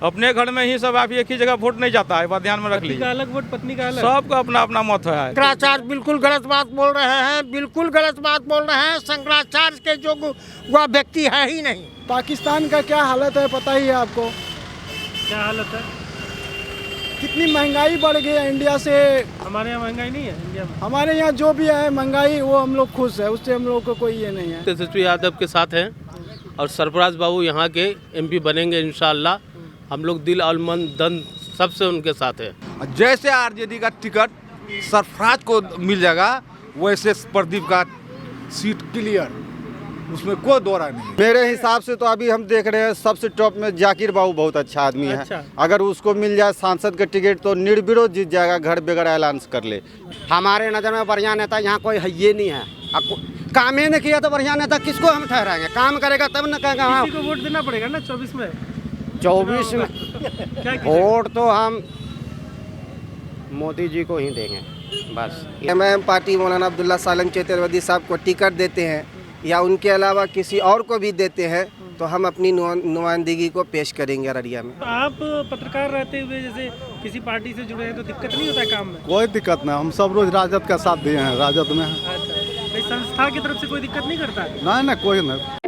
अपने घर में ही सब आप एक ही जगह वोट नहीं जाता है, बात ध्यान में रख पति लीजिए। का अलग वोट, पत्नी का अलग। सबका अपना अपना मत है। शंकराचार्य बिल्कुल गलत बात बोल रहे हैं, बिल्कुल गलत बात बोल रहे हैं। शंकराचार्य के जो वह व्यक्ति है ही नहीं। पाकिस्तान का क्या हालत है पता ही है आपको, क्या हालत है? कितनी महंगाई बढ़ गई है इंडिया से। हमारे यहाँ महंगाई नहीं है इंडिया में। हमारे यहाँ जो भी है महंगाई वो हम लोग खुश है, उससे हम लोग को कोई ये नहीं है। तेजस्वी यादव के साथ हैं और सरफराज बाबू यहाँ के एमपी बनेंगे इंशाल्लाह। हम लोग दिल और मन धन सबसे उनके साथ है। जैसे आरजेडी का टिकट सरफराज को मिल जाएगा वैसे प्रदीप का सीट क्लियर, उसमें कोई दो राय नहीं। मेरे हिसाब से तो अभी हम देख रहे हैं सबसे टॉप में जाकिर बाबू बहुत अच्छा आदमी अच्छा। है। अगर उसको मिल जाए सांसद का टिकट तो निर्विरोध जीत जाएगा, घर बगैर ऐलान कर ले। हमारे नज़र में बढ़िया नेता यहाँ कोई है ये नहीं है। काम ही नहीं किया तो बढ़िया नेता किसको हम ठहराएंगे? काम करेगा तब न कहेगा। हाँ, किसी को वोट देना पड़ेगा ना 24 में। 24 में क्या वोट तो हम मोदी जी को ही देंगे बस। एमआईएम पार्टी मौलाना अब्दुल्ला सालन चतुर्वेदी साहब को टिकट देते हैं या उनके अलावा किसी और को भी देते हैं तो हम अपनी नुमाइंदगी को पेश करेंगे अररिया में। तो आप पत्रकार रहते हुए जैसे किसी पार्टी से जुड़े हैं तो दिक्कत नहीं होता है काम में? कोई दिक्कत नहीं, हम सब रोज राजद का साथ दिए हैं, राजद में। अच्छा, भाई संस्था की तरफ से कोई दिक्कत नहीं करता? नहीं कोई नहीं।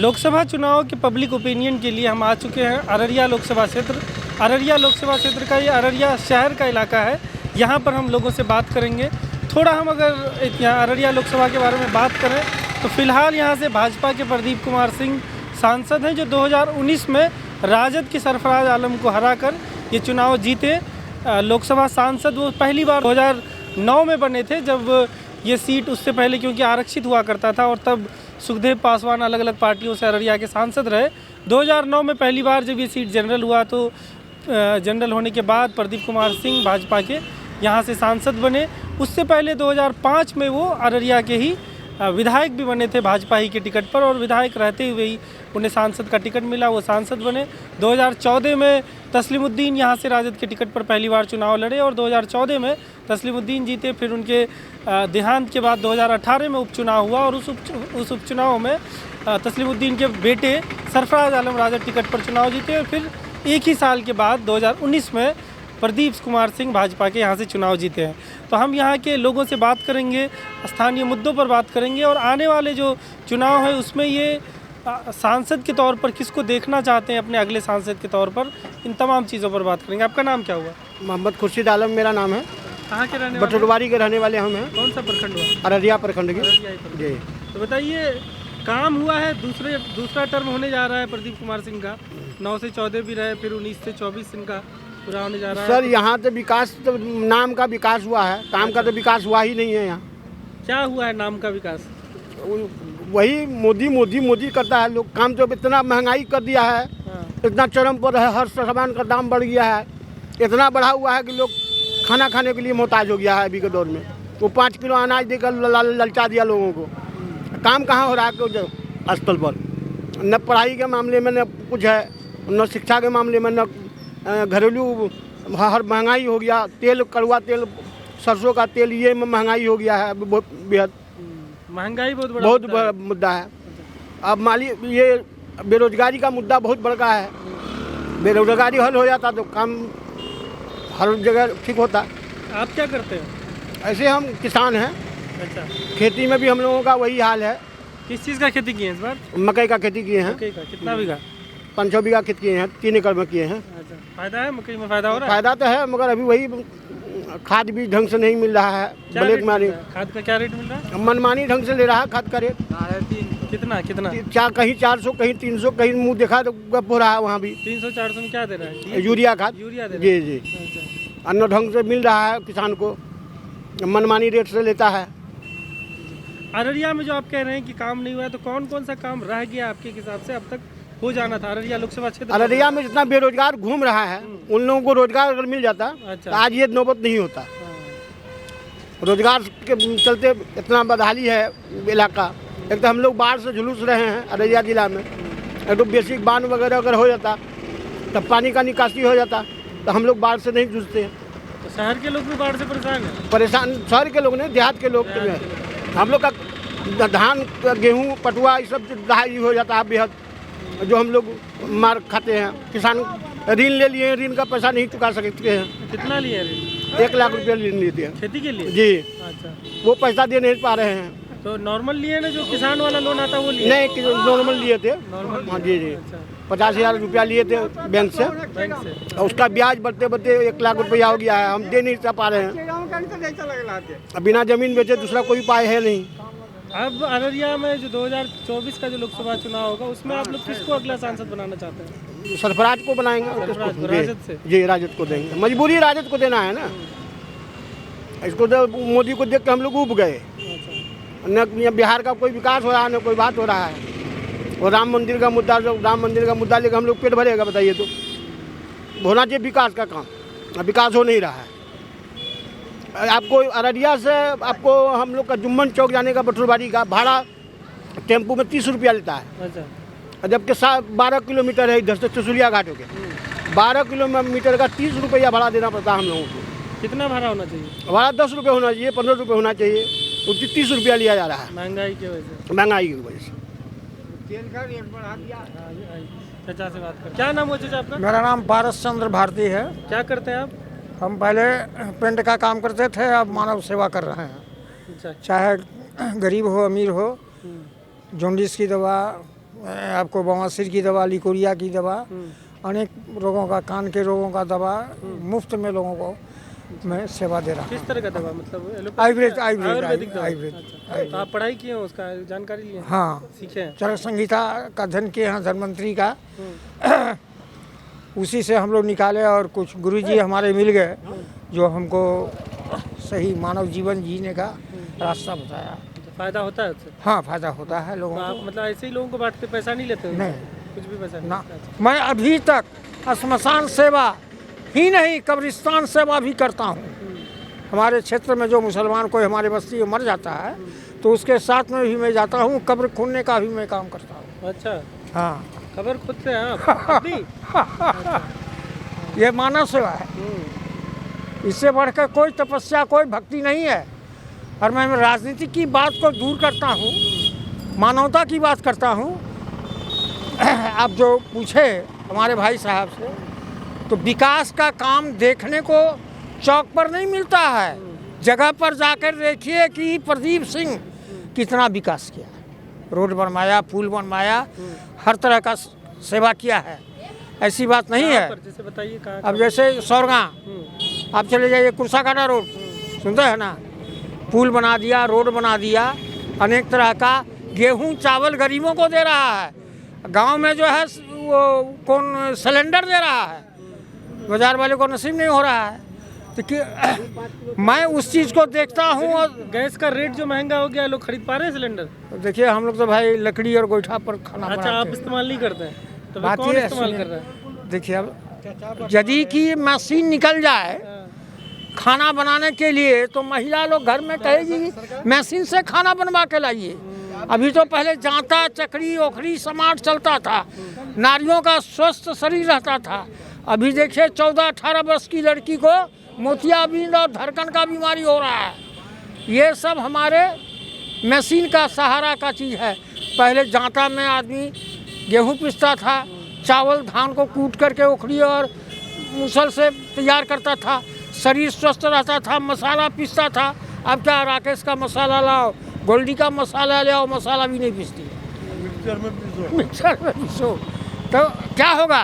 लोकसभा चुनाव के पब्लिक ओपिनियन के लिए हम आ चुके हैं अररिया लोकसभा क्षेत्र। अररिया लोकसभा क्षेत्र का ये अररिया शहर का इलाका है। यहाँ पर हम लोगों से बात करेंगे। थोड़ा हम अगर यहाँ अररिया लोकसभा के बारे में बात करें तो फिलहाल यहाँ से भाजपा के प्रदीप कुमार सिंह सांसद हैं जो 2019 में राजद के सरफराज आलम को हराकर ये चुनाव जीते। लोकसभा सांसद वो पहली बार 2009 में बने थे जब ये सीट, उससे पहले क्योंकि आरक्षित हुआ करता था और तब सुखदेव पासवान अलग अलग पार्टियों से अररिया के सांसद रहे। 2009 में पहली बार जब ये सीट जनरल हुआ तो जनरल होने के बाद प्रदीप कुमार सिंह भाजपा के यहाँ से सांसद बने। उससे पहले 2005 में वो अररिया के ही विधायक भी बने थे भाजपा ही के टिकट पर और विधायक रहते हुए ही उन्हें सांसद का टिकट मिला, वो सांसद बने। 2014 में तस्लीमुद्दीन यहाँ से राजद के टिकट पर पहली बार चुनाव लड़े और 2014 में तस्लीमुद्दीन जीते। फिर उनके देहांत के बाद 2018 में उपचुनाव हुआ और उस उपचुनाव में तस्लीमुद्दीन के बेटे सरफराज आलम राजद टिकट पर चुनाव जीते और फिर एक ही साल के बाद 2019 में प्रदीप कुमार सिंह भाजपा के यहाँ से चुनाव जीते हैं। तो हम यहाँ के लोगों से बात करेंगे, स्थानीय मुद्दों पर बात करेंगे और आने वाले जो चुनाव है उसमें ये सांसद के तौर पर किसको देखना चाहते हैं अपने अगले सांसद के तौर पर, इन तमाम चीज़ों पर बात करेंगे। आपका नाम क्या हुआ? मोहम्मद खुर्शीद आलम मेरा नाम है। कहाँ के रहने वाले? बटुरवारी के रहने वाले हम हैं। कौन सा प्रखंड हुआ? अररिया प्रखंड की। जी। तो बताइए, काम हुआ है, दूसरा टर्म होने जा रहा है प्रदीप कुमार सिंह का। 9 से 14 भी रहे, फिर 19 से 24 इनका पूरा होने जा रहा है। सर यहाँ तो विकास, तो नाम का विकास हुआ है, काम का तो विकास हुआ ही नहीं है। यहाँ क्या हुआ है नाम का विकास? वही मोदी मोदी मोदी करता है। लोग काम तो इतना महंगाई कर दिया है, इतना चरम पर है, हर सामान का दाम बढ़ गया है, इतना बढ़ा हुआ है कि लोग खाना खाने के लिए मोहताज हो गया है अभी के दौर में। वो 5 किलो अनाज देकर ललचा दिया लोगों को। काम कहाँ हो रहा है स्थल पर? न पढ़ाई के मामले में न कुछ है, न शिक्षा के मामले में, न घरेलू हर महंगाई हो गया, तेल कड़वा तेल सरसों का तेल ये में महंगाई हो गया है बहुत बेहद, महंगाई बहुत बड़ा बहुत मुद्दा है। बड़ा मुद्दा है। अब ये बेरोजगारी का मुद्दा बहुत बड़ा है। बेरोजगारी हल हो जाता तो काम हर जगह ठीक होता। आप क्या करते हैं? ऐसे हम किसान हैं, अच्छा, खेती में भी हम लोगों का वही हाल है। किस चीज़ का खेती किए हैं इस बार? मकई का खेती किए हैं, मकई का कितना बीघा? 500 बीघा खेती किए हैं, 3 एकड़ में किए हैं। अच्छा, फायदा है मकई में? फायदा हो रहा है? फायदा तो है मगर अभी वही खाद भी ढंग से नहीं मिल रहा है। क्या ब्लैक रेट मानी मिल रहा है? खाद का क्या रेट मिल रहा है? मनमानी ढंग से ले रहा है खाद का रेट। कितना कितना? कहीं 400 कहीं 300 कहीं मुंह देखा तो गप हो रहा है। वहाँ भी 300-400 में क्या दे रहा है? यूरिया खाद। यूरिया दे रहा जी है? जी, अच्छा। अन्न ढंग से मिल रहा है किसान को, मनमानी रेट से लेता है। अररिया में जो आप कह रहे हैं कि काम नहीं हुआ है, तो कौन कौन सा काम रह गया आपके हिसाब से अब तक हो जाना था अररिया लोकसभा क्षेत्र? अररिया में जितना बेरोजगार घूम रहा है उन लोगों को रोजगार अगर मिल जाता अच्छा। तो आज ये नौबत नहीं होता। रोजगार के चलते इतना बदहाली है इलाका। एक तो हम लोग बाढ़ से झुलस रहे हैं अररिया जिला में। एक तो बेसिक बांध वगैरह अगर हो जाता तब पानी का निकासी हो जाता तो हम लोग बाढ़ से नहीं जूझते हैं। तो शहर के लोग भी बाढ़ से परेशान हैं? परेशान शहर के लोग नहीं, देहात के लोग तो हम लोग का धान गेहूँ पटुआ ये सब दहाई हो जाता है बेहद, जो हम लोग मार खाते हैं। किसान ऋण ले लिए, ऋण का पैसा नहीं चुका सकते हैं। कितना लिए ऋण? 1 लाख रुपया ऋण लेते हैं खेती के लिए? जी, अच्छा, वो पैसा दे नहीं पा रहे हैं। तो नॉर्मल लिए ना, जो किसान वाला लोन आता है वो लिए? नहीं कि नॉर्मल लिए थे। नॉर्मल हाँ जी जी, अच्छा, 50,000 रुपया लिए थे बैंक से। बैंक से? और उसका ब्याज बढ़ते बढ़ते 1 लाख रुपया हो गया है। हम दे नहीं पा रहे हैं। बिना जमीन बेचे दूसरा कोई उपाय है नहीं। अब अररिया में जो 2024 का जो लोकसभा चुनाव होगा उसमें आप लोग किसको अगला सांसद बनाना चाहते हैं? सरफराज को बनाएंगे और सरफराज को, किसको? राजद से? जी राजद को देंगे, मजबूरी राजद को देना है ना। इसको तो मोदी को देख के हम लोग उब गए। अच्छा, न बिहार का कोई विकास हो रहा है न कोई बात हो रहा है। और राम मंदिर का मुद्दा, जो राम मंदिर का मुद्दा लेकर हम लोग पेट भरेगा बताइए? तो होना चाहिए विकास का काम, विकास हो नहीं रहा है। आपको अररिया से आपको हम लोग का जुम्मन चौक जाने का बटुरबाड़ी का भाड़ा टेम्पू में 30 रुपया लेता है। अच्छा, जबकि 12 किलोमीटर है इधर से चुसुलिया घाट हो के। 12 किलोमीटर का 30 रुपया भाड़ा देना पड़ता है हम लोगों को। कितना भाड़ा होना चाहिए? भाड़ा 10 रुपये होना चाहिए, 15 रुपये होना चाहिए। वो 30 रुपया लिया जा रहा है महंगाई की वजह से। महंगाई की वजह से। चाचा से बात कर। क्या नाम हो चाचा आपका? मेरा नाम पारस चंद्र भारती है। क्या करते हैं आप? हम पहले पेंट का काम करते थे, अब मानव सेवा कर रहे हैं। अच्छा, चाहे गरीब हो अमीर हो, जॉन्डिस की दवा, आपको बवासीर की दवा, लिकोरिया की दवा, अनेक रोगों का, कान के रोगों का दवा मुफ्त में लोगों को मैं सेवा दे रहा हूँ। किस तरह का दवा? मतलब आयुर्वेदिक आयुर्वेदिक दवा? आयुर्वेद। अच्छा, तो आप पढ़ाई किए हैं, उसका जानकारी लिए हैं? हाँ, सीखे हैं? चरक संहिता का अध्ययन किए हैं धन्वंतरी का। उसी से हम लोग निकाले और कुछ गुरुजी हमारे मिल गए जो हमको सही मानव जीवन जीने का रास्ता बताया। फायदा होता है उससे? हाँ, फायदा होता है लोगों तो आप को। मतलब ऐसे ही लोगों को बांटते, पैसा नहीं लेते? नहीं, कुछ भी पैसा नहीं? ना, मैं अभी तक श्मशान सेवा ही नहीं, कब्रिस्तान सेवा भी करता हूँ। हमारे क्षेत्र में जो मुसलमान कोई हमारे बस्ती में मर जाता है तो उसके साथ में भी मैं जाता हूँ, कब्र खोदने का भी मैं काम करता हूँ। अच्छा, हाँ, खबर खुद से हैं आप भी? ये मानव सेवा है। इससे बढ़कर कोई तपस्या, कोई भक्ति नहीं है। और मैं राजनीति की बात को दूर करता हूँ, मानवता की बात करता हूँ। आप जो पूछे हमारे भाई साहब से, तो विकास का काम देखने को चौक पर नहीं मिलता है। जगह पर जाकर देखिए कि प्रदीप सिंह कितना विकास किया, रोड बनवाया, पुल बनवाया, हर तरह का सेवा किया है। ऐसी बात नहीं है। जैसे बताइए कहाँ? अब जैसे सौरगा आप चले जाइए, कुर्साकाटा रोड सुनते हैं ना, पुल बना दिया, रोड बना दिया, अनेक तरह का गेहूं चावल गरीबों को दे रहा है। गांव में जो है वो कौन सिलेंडर दे रहा है, बाजार वाले को नसीब नहीं हो रहा है। तो मैं उस चीज़ को देखता हूँ। और गैस का रेट जो महंगा हो गया, लोग खरीद पा रहे हैं सिलेंडर? देखिए, हम लोग तो भाई लकड़ी और गोईठा पर खाना अच्छा, बनाते आप हैं। इस्तेमाल नहीं करते हैं? तो फिर बात कौन ये इस्तेमाल सुनिए, कर रहा है? देखिए, अब यदि की मशीन निकल जाए खाना बनाने के लिए तो महिला लोग घर में कहेगी मशीन से खाना बनवा के लाइए। अभी तो पहले जांता, चकरी, ओखरी, समाट चलता था, नारियों का स्वस्थ शरीर रहता था। अभी देखिए 14-18 वर्ष की लड़की को मोतियाबिंद और धड़कन का बीमारी हो रहा है। ये सब हमारे मशीन का सहारा का चीज़ है। पहले जांता में आदमी गेहूँ पीसता था, चावल धान को कूट करके उखड़ी और मुसल से तैयार करता था, शरीर स्वस्थ रहता था, मसाला पीसता था। अब क्या राकेश का मसाला लाओ, गोल्डी का मसाला ले आओ, मसाला भी नहीं पीसती, मिक्सर में पीसो, तो क्या होगा?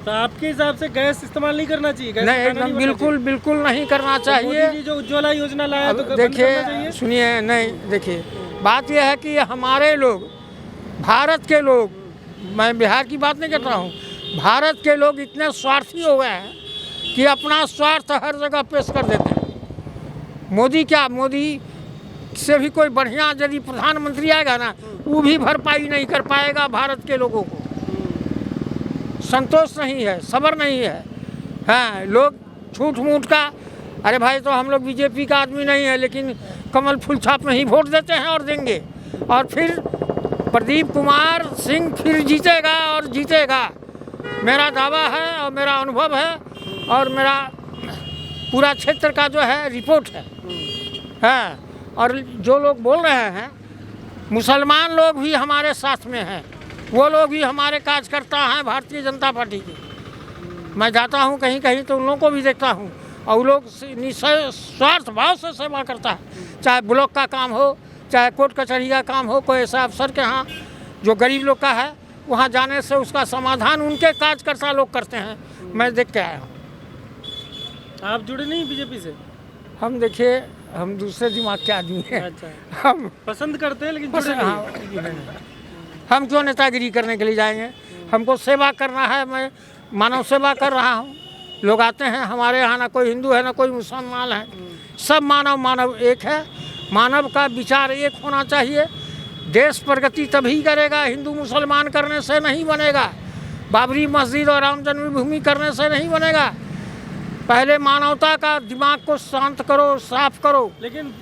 तो आपके हिसाब से गैस इस्तेमाल नहीं करना चाहिए? गैस नहीं, खाना एकदम बिल्कुल बिल्कुल नहीं करना चाहिए। मोदी जी जो उज्ज्वला योजना लाया तो बंद करना देखिए, चाहिए? सुनिए, नहीं, देखिए बात यह है कि हमारे लोग, भारत के लोग, मैं बिहार की बात नहीं कर रहा हूँ, भारत के लोग इतने स्वार्थी हो गए हैं कि अपना स्वार्थ हर जगह पेश कर देते हैं। मोदी क्या, मोदी से भी कोई बढ़िया यदि प्रधानमंत्री आएगा ना, वो भी भरपाई नहीं कर पाएगा भारत के लोगों को। संतोष नहीं है, सब्र नहीं है। हाँ, लोग झूठ मूठ का, अरे भाई तो हम लोग बीजेपी का आदमी नहीं है, लेकिन कमल फूल छाप में ही वोट देते हैं और देंगे, और फिर प्रदीप कुमार सिंह फिर जीतेगा और जीतेगा। मेरा दावा है और मेरा अनुभव है और मेरा पूरा क्षेत्र का जो है रिपोर्ट है। हाँ, और जो लोग बोल रहे हैं, मुसलमान लोग भी हमारे साथ में हैं, वो लोग भी हमारे कार्यकर्ता हैं भारतीय जनता पार्टी के। मैं जाता हूँ कहीं कहीं तो उन लोगों को भी देखता हूँ, और वो लोग निस्वार्थ भाव से सेवा करता है, चाहे ब्लॉक का काम हो, चाहे कोर्ट कचहरी का काम हो, कोई ऐसा अफसर के यहाँ जो गरीब लोग का है, वहाँ जाने से उसका समाधान उनके कार्यकर्ता लोग करते हैं। मैं देख के आया हूँ। आप जुड़े नहीं बीजेपी से? हम देखिए, हम दूसरे दिमाग के आदमी हैं। अच्छा, हम पसंद करते हैं लेकिन जुड़े नहीं। हाँ, हम क्यों नेतागिरी करने के लिए जाएंगे? हमको सेवा करना है, मैं मानव सेवा कर रहा हूँ। लोग आते हैं हमारे यहाँ, ना कोई हिंदू है ना कोई मुसलमान है, सब मानव एक है। मानव का विचार एक होना चाहिए। देश प्रगति तभी करेगा, हिंदू मुसलमान करने से नहीं बनेगा, बाबरी मस्जिद और राम जन्मभूमि करने से नहीं बनेगा। पहले मानवता का दिमाग को शांत करो, साफ करो। लेकिन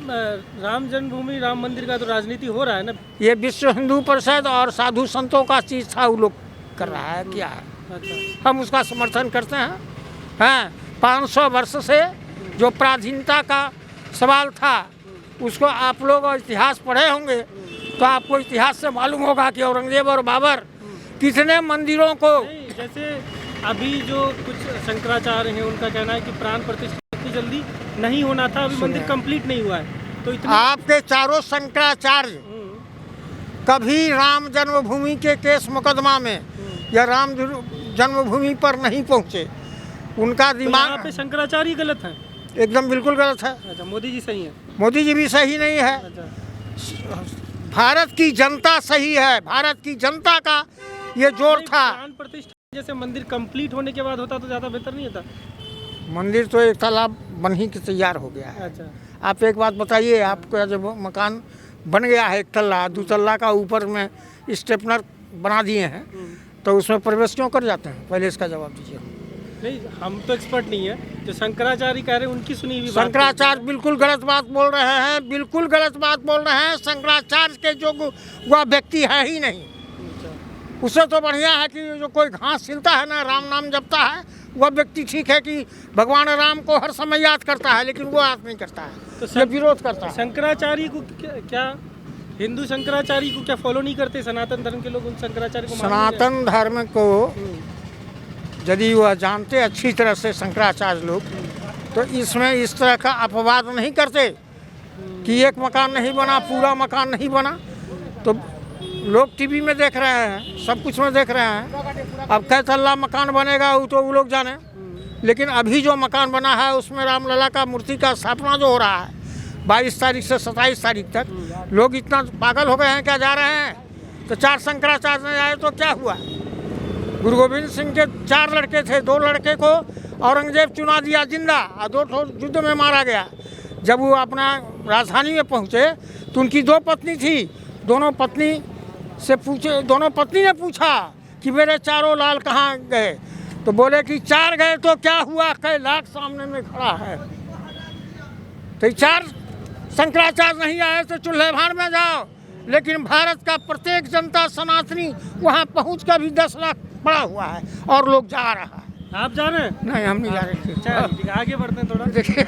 राम जन्मभूमि, राम मंदिर का तो राजनीति हो रहा है ना। ये विश्व हिंदू परिषद और साधु संतों का चीज़ था, वो लोग कर रहा है, क्या है? अच्छा, हम उसका समर्थन करते हैं। हाँ, 500 वर्ष से जो पराधीनता का सवाल था, उसको आप लोग इतिहास पढ़े होंगे तो आपको इतिहास से मालूम होगा कि औरंगजेब और बाबर कितने मंदिरों को, जैसे अभी जो कुछ शंकराचार्य हैं, उनका कहना है कि प्राण प्रतिष्ठा इतनी जल्दी नहीं होना था, अभी मंदिर कंप्लीट नहीं हुआ है, तो इतनी आपके चारों शंकराचार्य कभी राम जन्मभूमि के केस मुकदमा में या राम जन्मभूमि पर नहीं पहुंचे। उनका दिमाग, यहाँ पे शंकराचार्य गलत है? एकदम बिल्कुल गलत है। अच्छा, मोदी जी सही है? मोदी जी भी सही नहीं है। अच्छा, भारत की जनता सही है, भारत की जनता का ये जोर था। प्राण प्रतिष्ठा जैसे मंदिर कंप्लीट होने के बाद होता तो ज़्यादा बेहतर नहीं होता? मंदिर तो एक तालाब बन ही के तैयार हो गया है। अच्छा, आप एक बात बताइए, आपका जब मकान बन गया है, 1 तल्ला 2 तल्ला का ऊपर में स्टेपनर बना दिए हैं, तो उसमें प्रवेश क्यों कर जाते हैं? पहले इसका जवाब दीजिए। नहीं, हम तो एक्सपर्ट नहीं है, जो शंकराचार्य कह रहे हैं उनकी सुनी हुई बात। शंकराचार्य बिल्कुल गलत बात बोल रहे हैं, बिल्कुल गलत बात बोल रहे हैं। शंकराचार्य के जो वह व्यक्ति है ही नहीं। उससे तो बढ़िया है कि जो कोई घास छिलता है ना, राम नाम जपता है, वह व्यक्ति ठीक है कि भगवान राम को हर समय याद करता है, लेकिन वो याद नहीं करता है, तो ये विरोध करता है। शंकराचार्य को क्या हिंदू शंकराचार्य को क्या फॉलो नहीं करते? सनातन धर्म के लोग उन शंकराचार्य को सनातन धर्म को यदि वह जानते अच्छी तरह से शंकराचार्य लोग, तो इसमें इस तरह का अपवाद नहीं करते कि एक मकान नहीं बना, पूरा मकान नहीं बना। तो लोग टीवी में देख रहे हैं, सब कुछ में देख रहे हैं, अब कै तल्ला मकान बनेगा वो तो वो लोग जाने। लेकिन अभी जो मकान बना है उसमें रामलला का मूर्ति का स्थापना जो हो रहा है 22 तारीख से 27 तारीख तक, लोग इतना पागल हो गए हैं, क्या जा रहे हैं? तो 4 शंकराचार्य ने आए तो क्या हुआ? गुरु गोविंद सिंह के 4 लड़के थे, 2 लड़के को औरंगजेब चुना दिया जिंदा और 2 युद्ध में मारा गया। जब वो अपना राजधानी में पहुँचे तो उनकी 2 पत्नी थी, दोनों पत्नी ने पूछा कि मेरे चारों लाल कहाँ गए? तो बोले कि 4 गए तो क्या हुआ, कई लाख सामने में खड़ा है। तो 4 शंकराचार्य नहीं आए तो चूल्हे भार में जाओ। लेकिन भारत का प्रत्येक जनता सनातनी वहाँ पहुँच कर भी 10 लाख पड़ा हुआ है और लोग जा रहा है। आप जा रहे हैं? नहीं, हम नहीं जा रहे थे। चल ठीक है, आगे बढ़ते हैं थोड़ा। देखिए,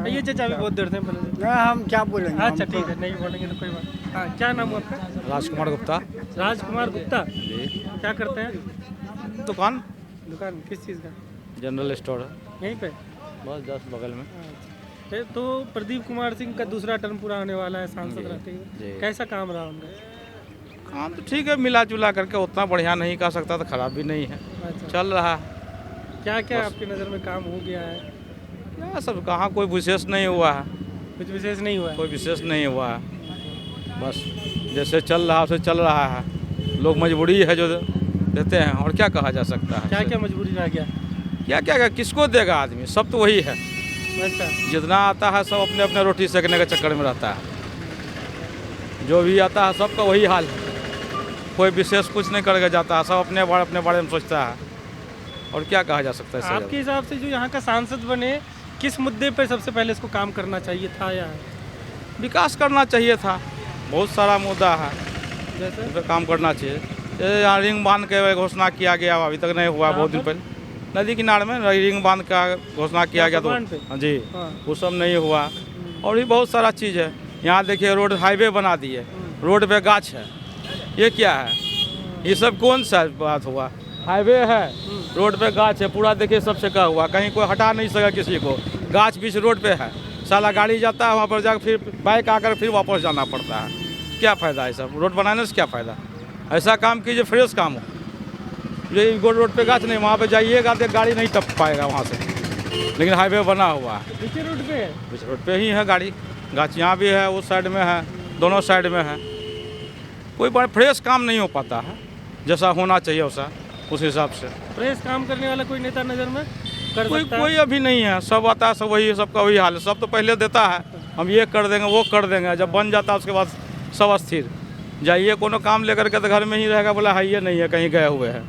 ये चाचा भी बहुत देर से पहले से। हम क्या बोलेंगे? अच्छा ठीक है, नहीं बोलेंगे तो कोई बात। हाँ, क्या नाम है आपका? राजकुमार गुप्ता राजकुमार गुप्ता। जी। क्या करते हैं? दुकान दुकान किस चीज़ का? जनरल स्टोर है, यहीं पे? बस 10 बगल में। अच्छा। तो प्रदीप कुमार सिंह का दूसरा टर्म पूरा होने वाला है सांसद रहते हुए, जी। कैसा काम रहा उनका? काम तो ठीक है, मिला जुला करके, उतना बढ़िया नहीं कह सकता तो खराब भी नहीं है, अच्छा, चल रहा है। क्या क्या आपकी नज़र में काम हो गया है? क्या सब कहाँ कोई विशेष नहीं हुआ है, कुछ विशेष नहीं हुआ है? कोई विशेष नहीं हुआ है, बस जैसे चल रहा है वैसे चल रहा है। लोग मजबूरी है जो देते हैं, और क्या कहा जा सकता है। क्या क्या मजबूरी रह गया? क्या किसको देगा आदमी, सब तो वही है। अच्छा, जितना आता है सब अपने अपने रोटी सेकने के चक्कर में रहता है, जो भी आता है सबका वही हाल है, कोई विशेष कुछ नहीं करके जाता है, सब अपने बारे में सोचता है, और क्या कहा जा सकता है। आपके हिसाब से जो यहाँ का सांसद बने, किस मुद्दे पर सबसे पहले इसको काम करना चाहिए था या विकास करना चाहिए था, बहुत सारा मुद्दा है, जैसे? इस पर काम करना चाहिए। जैसे यहाँ रिंग बांध के घोषणा किया गया, अभी तक नहीं हुआ, बहुत दिन पहले नदी किनारे में रिंग बांध का घोषणा किया गया, तो हाँ जी, वो सब नहीं हुआ। और भी बहुत सारा चीज़ है। यहाँ देखिए रोड हाईवे बना दिए, रोड पे गाछ है, ये क्या है? ये सब कौन सा बात हुआ? हाईवे है, रोड पे गाछ है, पूरा देखिए सबसे का हुआ, कहीं कोई हटा नहीं सका किसी को, गाछ बीच रोड पे है, साला गाड़ी जाता है वहाँ पर जाकर फिर बाइक आकर फिर वापस जाना पड़ता है, क्या फ़ायदा है? सब रोड बनाने से क्या फ़ायदा? ऐसा काम कीजिए, फ्रेश काम हो। ये रोड पे गाछ नहीं, वहाँ पे जाइएगा तो गाड़ी नहीं टप पाएगा वहाँ से, लेकिन हाईवे बना हुआ है, बीच रोड पे है? बीच रोड पे ही है गाड़ी, गाछ यहाँ भी है, उस साइड में है, दोनों साइड में है। कोई बड़ा फ्रेश काम नहीं हो पाता है, जैसा होना चाहिए वैसा, उस हिसाब से फ्रेश काम करने वाला कोई नेता नज़र में कर सकता है? कोई अभी नहीं है, सब आता है, सब वही, सबका वही हाल है। सब तो पहले देता है, हम ये कर देंगे वो कर देंगे, जब बन जाता है उसके बाद सब अस्थिर। जाइए कोनो काम लेकर के तो घर में ही रहेगा, बोला है ये नहीं है, कहीं गए हुए हैं,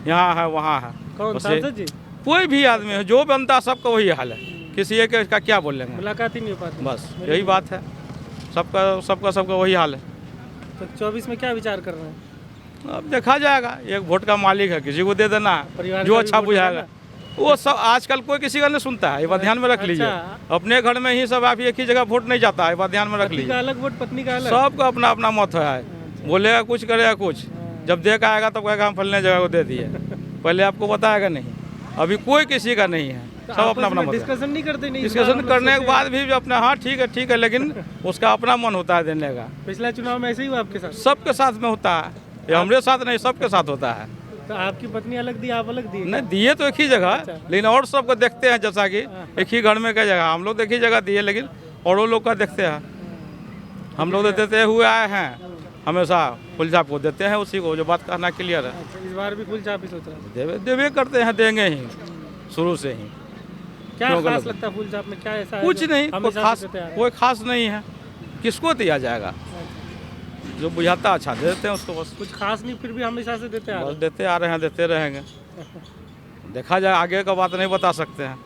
यहाँ है वहाँ है। कौन बस सांसद जी? कोई भी आदमी है, जो बनता है सबका वही हाल है, किसी एक का क्या बोलेंगे, मुलाकात ही नहीं हो पाती। बस यही बात है, सबका वही हाल है। तो 24 में क्या विचार कर रहे हैं? अब देखा जाएगा, एक वोट का मालिक है, किसी को दे देना है, परिवार जो का भी अच्छा वोट बुझाएगा। देना? वो सब आजकल कोई किसी का नहीं सुनता है, ये बात ध्यान में रख लीजिए। अच्छा। अपने घर में ही सब आप एक ही जगह वोट नहीं जाता है, ये बात ध्यान में रख पति लीजिए। का अलग वोट, पत्नी का अलग? सबका अपना अपना मत है, बोलेगा कुछ करेगा कुछ, जब देख आएगा तब कहेगा हम फलने जगह को दे दिए, पहले आपको बताएगा नहीं। अभी कोई किसी का नहीं है, सब अपना अपना मत है। डिस्कशन नहीं करते? नहीं, डिस्कशन करने के बाद भी अपना हाँ ठीक है, लेकिन उसका अपना मन होता है देने का। पिछला चुनाव में ऐसे ही हुआ आपके साथ? सबके साथ में होता है, ये हमारे साथ नहीं, सबके साथ होता है। तो आपकी पत्नी अलग दी, आप अलग दिए? नहीं दिए तो एक ही जगह, लेकिन और सबको देखते हैं, जैसा कि एक ही घर में क्या जगह, हम लोग तो एक ही जगह दिए, लेकिन औरों लोग का देखते हैं। हम लोग तो देते हुए आए हैं, हमेशा फुल छाप को देते हैं, उसी को, जो बात कहना क्लियर है। अच्छा, इस बार भी फुल छाप ही सोच रहा है? देवे करते हैं, देंगे ही शुरू से ही। क्या खास लगता है फुल छाप में, क्या ऐसा है कुछ जो नहीं, हमेशा से देते आ रहे हैं? कोई खास नहीं है, किसको दिया जाएगा, जो बुझाता अच्छा दे देते हैं उसको, बस कुछ खास नहीं, फिर भी हमेशा से देते आ रहे बस हैं? देते आ रहे हैं, देते रहेंगे। देखा जाए, आगे का बात नहीं बता सकते हैं,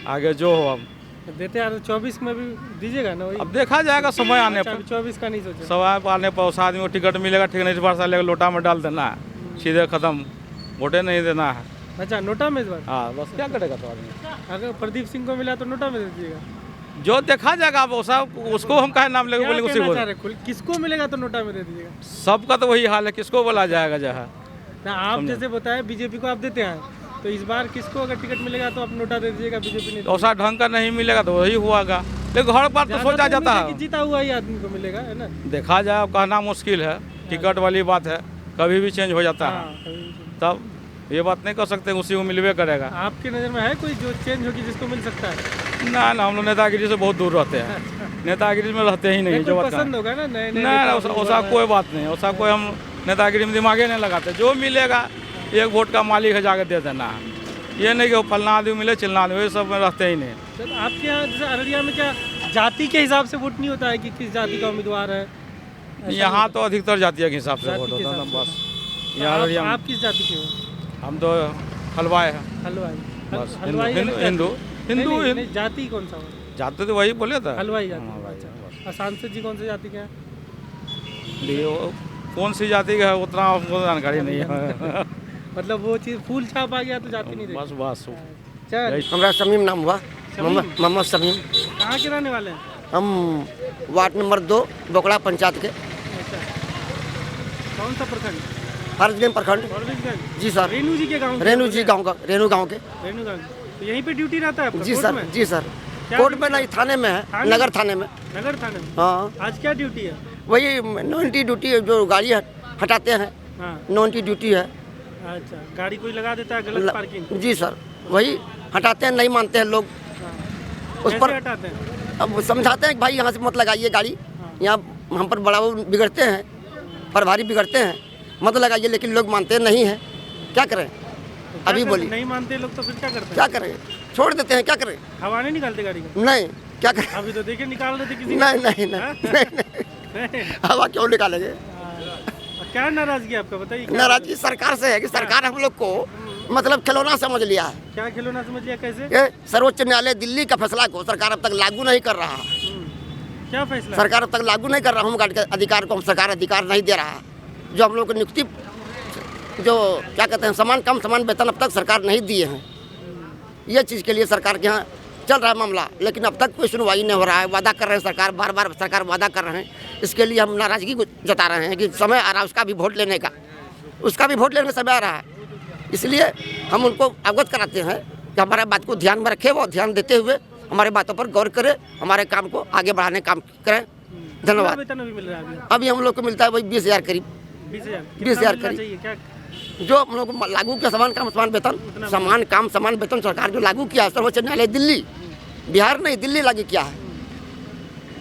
आगे जो हो अब देते आ रहे। 24 में भी दीजिएगा ना वही? अब देखा जाएगा समय आने पर, 24 का नहीं सोचा? समय पर आने पर उस आदमी को टिकट मिलेगा, ठीक नहीं, इस बार साले लोटा में डाल देना है, सीधे खत्म, वोटे नहीं देना है। अच्छा, नोटा में इस बार? हाँ, बस क्या करेगा तो आदमी। अगर प्रदीप सिंह को मिला तो नोटा में दे दीजिएगा? जो देखा जाएगा, अब उसको हम कहे नाम लेके क्या बोलेंगे, उसी कहना को चाह रहे हैं? किसको मिलेगा तो नोटा में दे दीजिएगा? सबका तो वही हाल है, किसको बोला जाएगा जहाँ। ना आप जैसे बताया बीजेपी को आप देते हैं, तो इस बार किसको अगर टिकट मिलेगा तो आप नोटा दे दीजिएगा? बीजेपी ने ऐसा ढंग का नहीं मिलेगा तो वही हुआगा, लेकिन हर बार तो सोचा जाता है, जीता हुआ ही आदमी को मिलेगा, है ना? देखा जाए, अब कहना मुश्किल है, टिकट वाली बात है, कभी भी चेंज हो जाता है, तब ये बात नहीं कर सकते उसी को मिलवे करेगा। आपकी नज़र में है कोई जो चेंज होगी जिसको मिल सकता है? ना हम लोग नेतागिरी से बहुत दूर रहते हैं, नेतागिरी में रहते ही नहीं। जो पसंद होगा ना नए नए, ना ऐसा कोई बात नहीं, ऐसा कोई हम नेतागिरी में दिमागे नहीं लगाते, जो मिलेगा एक वोट का मालिक है, जाकर दे देना है, ये नहीं कि वो फलना आदमी मिले चिल्ला आदमी, ये सब में रहते ही नहीं। तो आपके यहाँ जैसे अररिया में क्या जाति के हिसाब से वोट नहीं होता है कि किस जाति का उम्मीदवार है? यहाँ तो अधिकतर जातियों के हिसाब से वोट होता है, बस। यहाँ आप किस जाति के हो? हम तो हलवाई हैं, हलवाई। बस हलवाई हिंदू जाति कौन सा? जाते तो वही बोले था, हलवाई जाति। अच्छा, और सांसद जी कौन से जाति के हैं? कौन सी जाति का है उतना हमको जानकारी नहीं है। मतलब वो चीज़ फूल छाप आ गया तो जाते नहीं थे। बस बस चल हमारा शमीम नाम हुआ, मोहम्मद शमीम। कहाँ के रहने वाले हैं? हम वार्ड नंबर 2 बोकड़ा पंचायत के। अच्छा, कौन सा प्रखंड? फर्जगंज प्रखंड। फॉरबिसगंज। जी सर। रेणु जी के गाँव? रेणु जी गाँव का, रेणु गाँव के। रेणु गाँव। तो यहीं पे ड्यूटी रहता है आपका? जी कोर्ट सर, में? जी सर। क्या कोर्ट में ड्यूटी नहीं, थाने में है, थाने? नगर थाने में। नगर थाने में? हाँ, आज क्या ड्यूटी है? वही 90 ड्यूटी जो गाड़ी हटाते हैं, हाँ 90 ड्यूटी है। अच्छा, गाड़ी कोई लगा देता है गलत पार्किंग? जी सर, वही हटाते हैं, नहीं मानते हैं लोग। उस कैसे पर हटाते हैं? अब समझाते हैं कि भाई यहाँ से मत लगाइए गाड़ी, यहाँ हम पर बड़ा वो बिगड़ते हैं, प्रभारी बिगड़ते हैं, मत लगाइए, लेकिन लोग मानते नहीं हैं। क्या करें अभी बोलिए? नहीं मानते लोग तो फिर क्या करते हैं? क्या करें, छोड़ देते हैं, क्या करें? हवा नहीं निकालते गाड़ी का? नहीं, क्या करें? अभी तो देखिए निकाल रहे थे किसी नहीं नहीं हाँ? नहीं, नहीं। हवा क्यों निकालेंगे? क्या नाराजगी आपका बताइए? क्या नाराजगी सरकार से है कि सरकार हम लोग को मतलब खिलौना समझ लिया है। क्या खिलौना समझ लिया? कैसे? ये सर्वोच्च न्यायालय दिल्ली का फैसला को सरकार अब तक लागू नहीं कर रहा। क्या फैसला? सरकार अब तक लागू नहीं कर रहा, होमगार्ड के अधिकार को हम सरकार अधिकार नहीं दे रहा। जो हम लोग को नियुक्ति, जो क्या कहते हैं, समान कम समान वेतन अब तक सरकार नहीं दिए हैं। ये चीज़ के लिए सरकार के यहाँ चल रहा है मामला, लेकिन अब तक कोई सुनवाई नहीं हो रहा है। वादा कर रहे हैं सरकार, बार बार सरकार वादा कर रहे हैं। इसके लिए हम नाराजगी जता रहे हैं कि समय आ रहा है उसका भी वोट लेने का, उसका भी वोट लेने का समय आ रहा है। इसलिए हम उनको अवगत कराते हैं कि हमारे बात को ध्यान में रखें, वो ध्यान देते हुए हमारे बातों पर गौर करें, हमारे काम को आगे बढ़ाने का काम करें। धन्यवाद। वेतन अभी मिल रहा है? अभी हम लोग को मिलता है वही 20,000 करीब। 20,000 करीब। क्या? जो हम लोग को लागू किया समान काम समान वेतन, समान काम समान वेतन सरकार जो लागू किया है, सर्वोच्च न्यायालय दिल्ली, बिहार नहीं दिल्ली लागू किया है।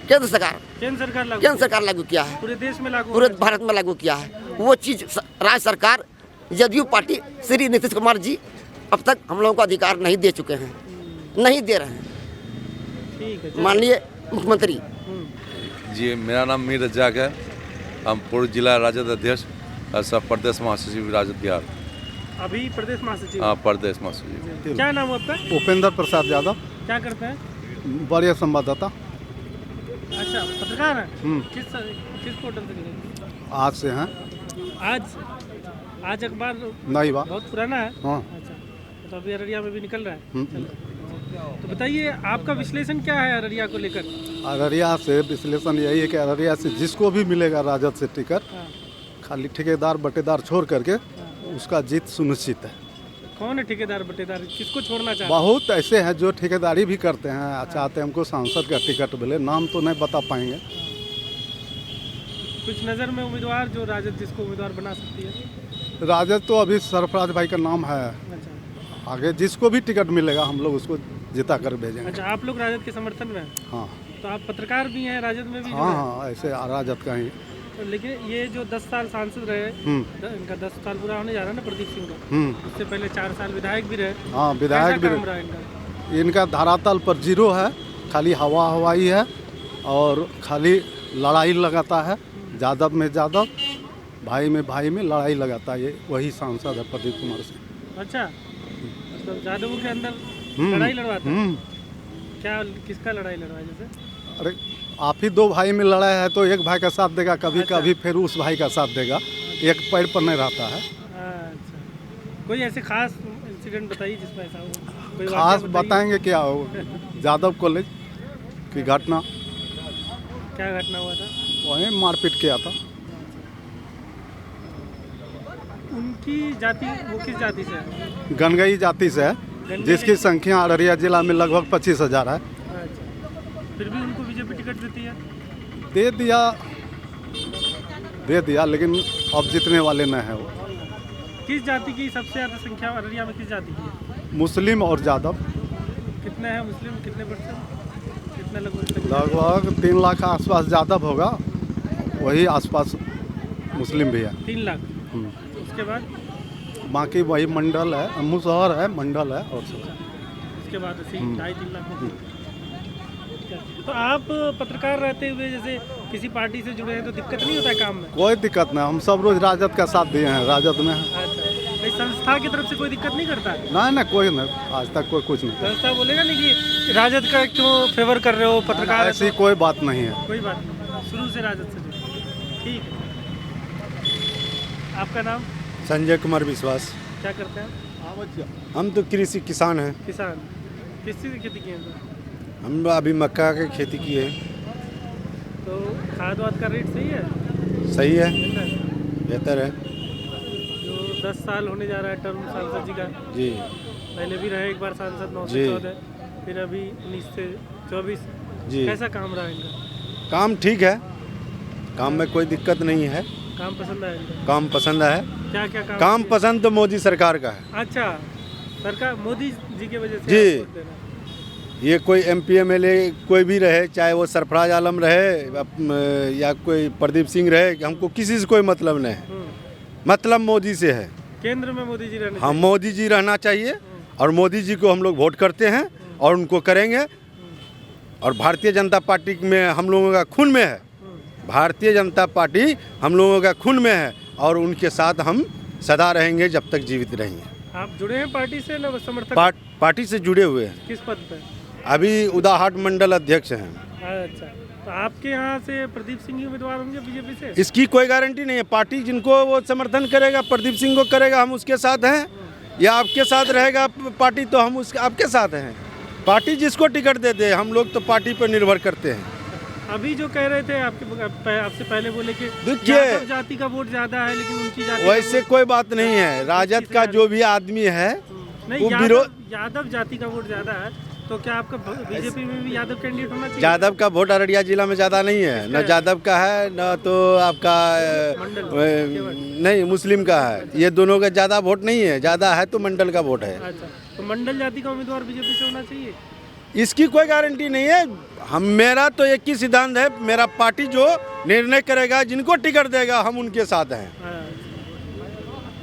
केंद्र सरकार लागू किया है, पूरे देश में लागू, पूरे भारत में लागू किया है। वो चीज़ राज्य सरकार जदयू पार्टी श्री नीतीश कुमार जी अब तक हम लोगों को अधिकार नहीं दे चुके हैं, नहीं दे रहे हैं माननीय मुख्यमंत्री जी। मेरा नाम मीर रज्जाक है, हम पूर्व जिला राजद अध्यक्ष और सब प्रदेश महासचिव राजद बिहार। अभी प्रदेश महासचिव? हाँ, प्रदेश महासचिव। क्या नाम है आपका? उपेंद्र प्रसाद यादव। क्या करते हैं? बड़े संवाददाता। अच्छा, पत्रकार हैं? किस पोर्टल से जुड़े? आज से हैं। आज अखबार नहीं बा, बहुत पुराना है। हाँ। अच्छा, तो अभी अररिया में भी निकल रहा है। तो बताइए आपका विश्लेषण क्या है अररिया को लेकर? अररिया से विश्लेषण यही है कि अररिया से जिसको भी मिलेगा राजद से टिकट, खाली ठेकेदार बटेदार छोड़ करके उसका जीत सुनिश्चित है। कौन है ठेकेदार बटेदार, किसको छोड़ना चाहते हैं? बहुत ऐसे हैं जो ठेकेदारी भी करते हैं, चाहते हैं हमको सांसद का टिकट मिले, नाम तो नहीं बता पाएंगे। कुछ नज़र में उम्मीदवार जो राजद जिसको उम्मीदवार बना सकती है? राजद तो अभी सरफराज भाई का नाम है। अच्छा, आगे जिसको भी टिकट मिलेगा हम लोग उसको जिता कर भेजेंगे। अच्छा, आप लोग राजद के समर्थन में हैं? हाँ। तो आप पत्रकार भी हैं, राजद में भी? हाँ हाँ, ऐसे राजद का ही। तो लेकिन ये जो 10 साल सांसद रहे, इनका 10 साल पूरा होने जा रहा है ना प्रदीप सिंह का, उससे पहले 4 साल विधायक भी रहे। हाँ, विधायक भी रहे। इनका धरातल पर जीरो है, खाली हवाई है और खाली लड़ाई लगाता है। यादव में यादव, भाई में लड़ाई लगाता है। ये वही सांसद है प्रदीप कुमार सिंह। अच्छा, मतलब यादवों के अंदर लड़ाई लड़वाता है? क्या, किसका लड़ाई लड़वाए? जैसे अरे आप ही दो भाई में लड़ाई है तो एक भाई का साथ देगा, कभी कभी फिर उस भाई का साथ देगा, एक पैर पर नहीं रहता है। अच्छा, कोई ऐसे खास इंसिडेंट बताइए जिसमें ऐसा हो? कोई खास बताएंगे क्या हो? यादव कॉलेज की घटना। क्या घटना हुआ था? वहीं मारपीट किया था। उनकी जाति, वो किस जाति से है? गनगई जाति से है, जिसकी संख्या अररिया जिला में लगभग 25,000 है। फिर भी उनको बीजेपी टिकट देती है? दे दिया, लेकिन अब जीतने वाले न है वो। किस जाति की सबसे ज़्यादा संख्या अररिया में, किस जाति की है? मुस्लिम और यादव। कितने हैं मुस्लिम, कितने %? कितना लगभग 3 लाख के आसपास यादव होगा, वही आसपास मुस्लिम भी है। 3 लाख। उसके बाद बाकी वही मंडल है, मुसहर है, मंडल है और सब। उसके बाद 2.5-3 लाख। तो आप पत्रकार रहते हुए जैसे किसी पार्टी से जुड़े हैं तो दिक्कत नहीं होता है काम में? कोई दिक्कत नहीं, हम सब रोज राजद का साथ दिए हैं, राजद में। अच्छा, संस्था की तरफ से कोई दिक्कत नहीं करता? नहीं, कोई नहीं, आज तक कोई कुछ नहीं। संस्था बोलेगा नहीं कि राजद का क्यों फेवर कर रहे हो पत्रकार? ऐसी कोई बात नहीं है। कोई बात नहीं, शुरू से राजद से जुड़े। ठीक है, आपका नाम? संजय कुमार विश्वास। क्या करते हैं? हम तो कृषि किसान हैं। किसान। किस चीज़ की खेती किए हैं? हम अभी मक्का की खेती किए हैं। तो खाद वाद का रेट सही है? सही है, मिल रहा है? बेहतर है जो 10 साल होने जा रहा है टर्म सांसद जी का, जी। पहले भी रहे एक बार सांसद 9 से 14, फिर अभी 19 से 24 जी। कैसा काम रहा इनका? काम ठीक है, काम में कोई दिक्कत नहीं है। काम पसंद आया इनका? काम पसंद है। क्या क्या काम पसंद तो मोदी सरकार का है। अच्छा, सरकार मोदी जी की वजह से जी। आप वोट देना। ये कोई MP MLA कोई भी रहे, चाहे वो सरफराज आलम रहे या कोई प्रदीप सिंह रहे, हमको किसी से कोई मतलब नहीं है। मतलब मोदी से है। केंद्र में मोदी जी रहने हाँ, मोदी जी रहना चाहिए और मोदी जी को हम लोग वोट करते हैं और उनको करेंगे। और भारतीय जनता पार्टी में हम लोगों का खून में है। भारतीय जनता पार्टी हम लोगों का खून में है और उनके साथ हम सदा रहेंगे जब तक जीवित रहेंगे। आप जुड़े हैं पार्टी से ना समर्थक? पार्टी से जुड़े हुए हैं। किस पद पे? अभी उदाहाट मंडल अध्यक्ष हैं। अच्छा, तो आपके यहाँ से प्रदीप सिंह ही उम्मीदवार होंगे बीजेपी से? इसकी कोई गारंटी नहीं है। पार्टी जिनको वो समर्थन करेगा, प्रदीप सिंह को करेगा, हम उसके साथ हैं। या आपके साथ रहेगा पार्टी तो हम उसके आपके साथ हैं। पार्टी जिसको टिकट दे दे, हम लोग तो पार्टी पर निर्भर करते हैं। अभी जो कह रहे थे आपसे पहले बोले कि देखिए, यादव जाति का वोट ज्यादा है, लेकिन उनकी जाति वैसे कोई बात नहीं है। राजद का जो भी आदमी है नहीं, वो विरोध, यादव जाति का वोट ज्यादा है, तो क्या आपका बीजेपी में भी यादव कैंडिडेट होना चाहिए? यादव का वोट अररिया जिला में ज़्यादा नहीं है। न यादव का है न तो आपका नहीं मुस्लिम का है। ये दोनों का ज़्यादा वोट नहीं है। ज़्यादा है तो मंडल का वोट है। अच्छा, तो मंडल जाति का उम्मीदवार बीजेपी से होना चाहिए? इसकी कोई गारंटी नहीं है। मेरा तो एक ही सिद्धांत है, मेरा पार्टी जो निर्णय करेगा, जिनको टिकट देगा, हम उनके साथ हैं।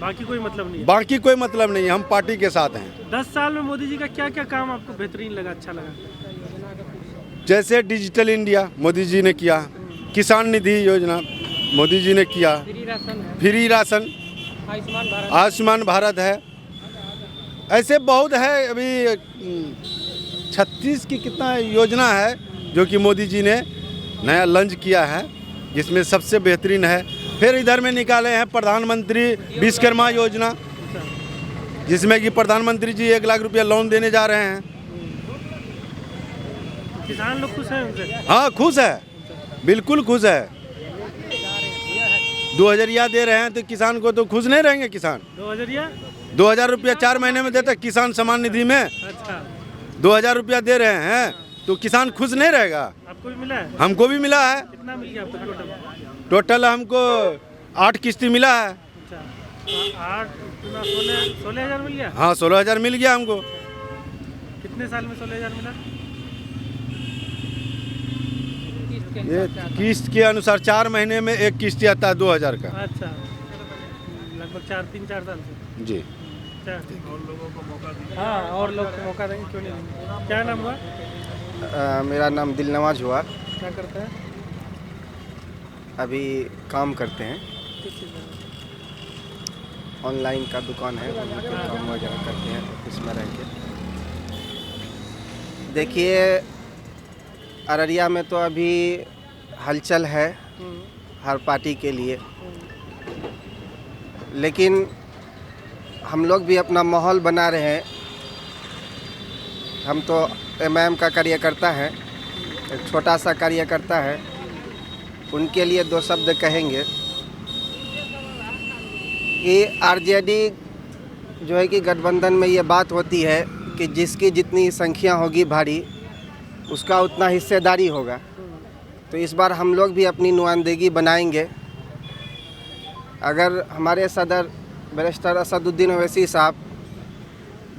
बाकी कोई मतलब नहीं है? बाकी कोई मतलब नहीं है, हम पार्टी के साथ हैं। 10 साल में मोदी जी का क्या क्या काम आपको बेहतरीन लगा, अच्छा लगा? जैसे डिजिटल इंडिया मोदी जी ने किया, किसान निधि योजना मोदी जी ने किया, फ्री राशन, आयुष्मान भारत है, ऐसे बहुत है। अभी 36 की कितना योजना है जो कि मोदी जी ने नया लॉन्च किया है, जिसमें सबसे बेहतरीन है। फिर इधर में निकाले हैं प्रधानमंत्री विश्वकर्मा योजना, जिसमें कि प्रधानमंत्री जी 1 लाख रुपया लोन देने जा रहे हैं। किसान लोग खुश हैं उनसे? हाँ, खुश है, बिल्कुल खुश है। 2000 दे रहे हैं तो किसान को तो खुश नहीं रहेंगे किसान। 2000 रुपया 4 महीने में देते किसान सम्मान निधि में। अच्छा, 2000 रुपया दे रहे हैं तो किसान खुश नहीं रहेगा। आपको भी मिला है? हमको भी मिला है। कितना मिल गया आपको टोटल? टोटल हमको 8 किस्ती मिला है। अच्छा, 16,000 मिल गया? हाँ, 16,000 मिल गया हमको। कितने साल में 16,000 मिला? ये किस्त के अनुसार 4 महीने में एक किस्त आता है 2000 का। अच्छा, लगभग 3-4 साल से। जी। और लोगों को मौका दिया। हाँ, और लोग को मौका देंगे, क्यों नहीं देंगे? क्या नाम हुआ? मेरा नाम दिलनवाज हुआ। क्या करते हैं? अभी काम करते हैं, किस चीज़ में? ऑनलाइन का दुकान है, काम वगैरह करते हैं इसमें रह के। देखिए, अररिया में तो अभी हलचल है हर पार्टी के लिए, लेकिन हम लोग भी अपना माहौल बना रहे हैं। हम तो MM का कार्यकर्ता है, एक छोटा सा कार्यकर्ता है, उनके लिए 2 शब्द कहेंगे कि RJD जो है कि गठबंधन में ये बात होती है कि जिसकी जितनी संख्या होगी भारी, उसका उतना हिस्सेदारी होगा। तो इस बार हम लोग भी अपनी नुमाइंदगी बनाएंगे। अगर हमारे सदर बैरिस्टर असदुद्दीन ओवैसी साहब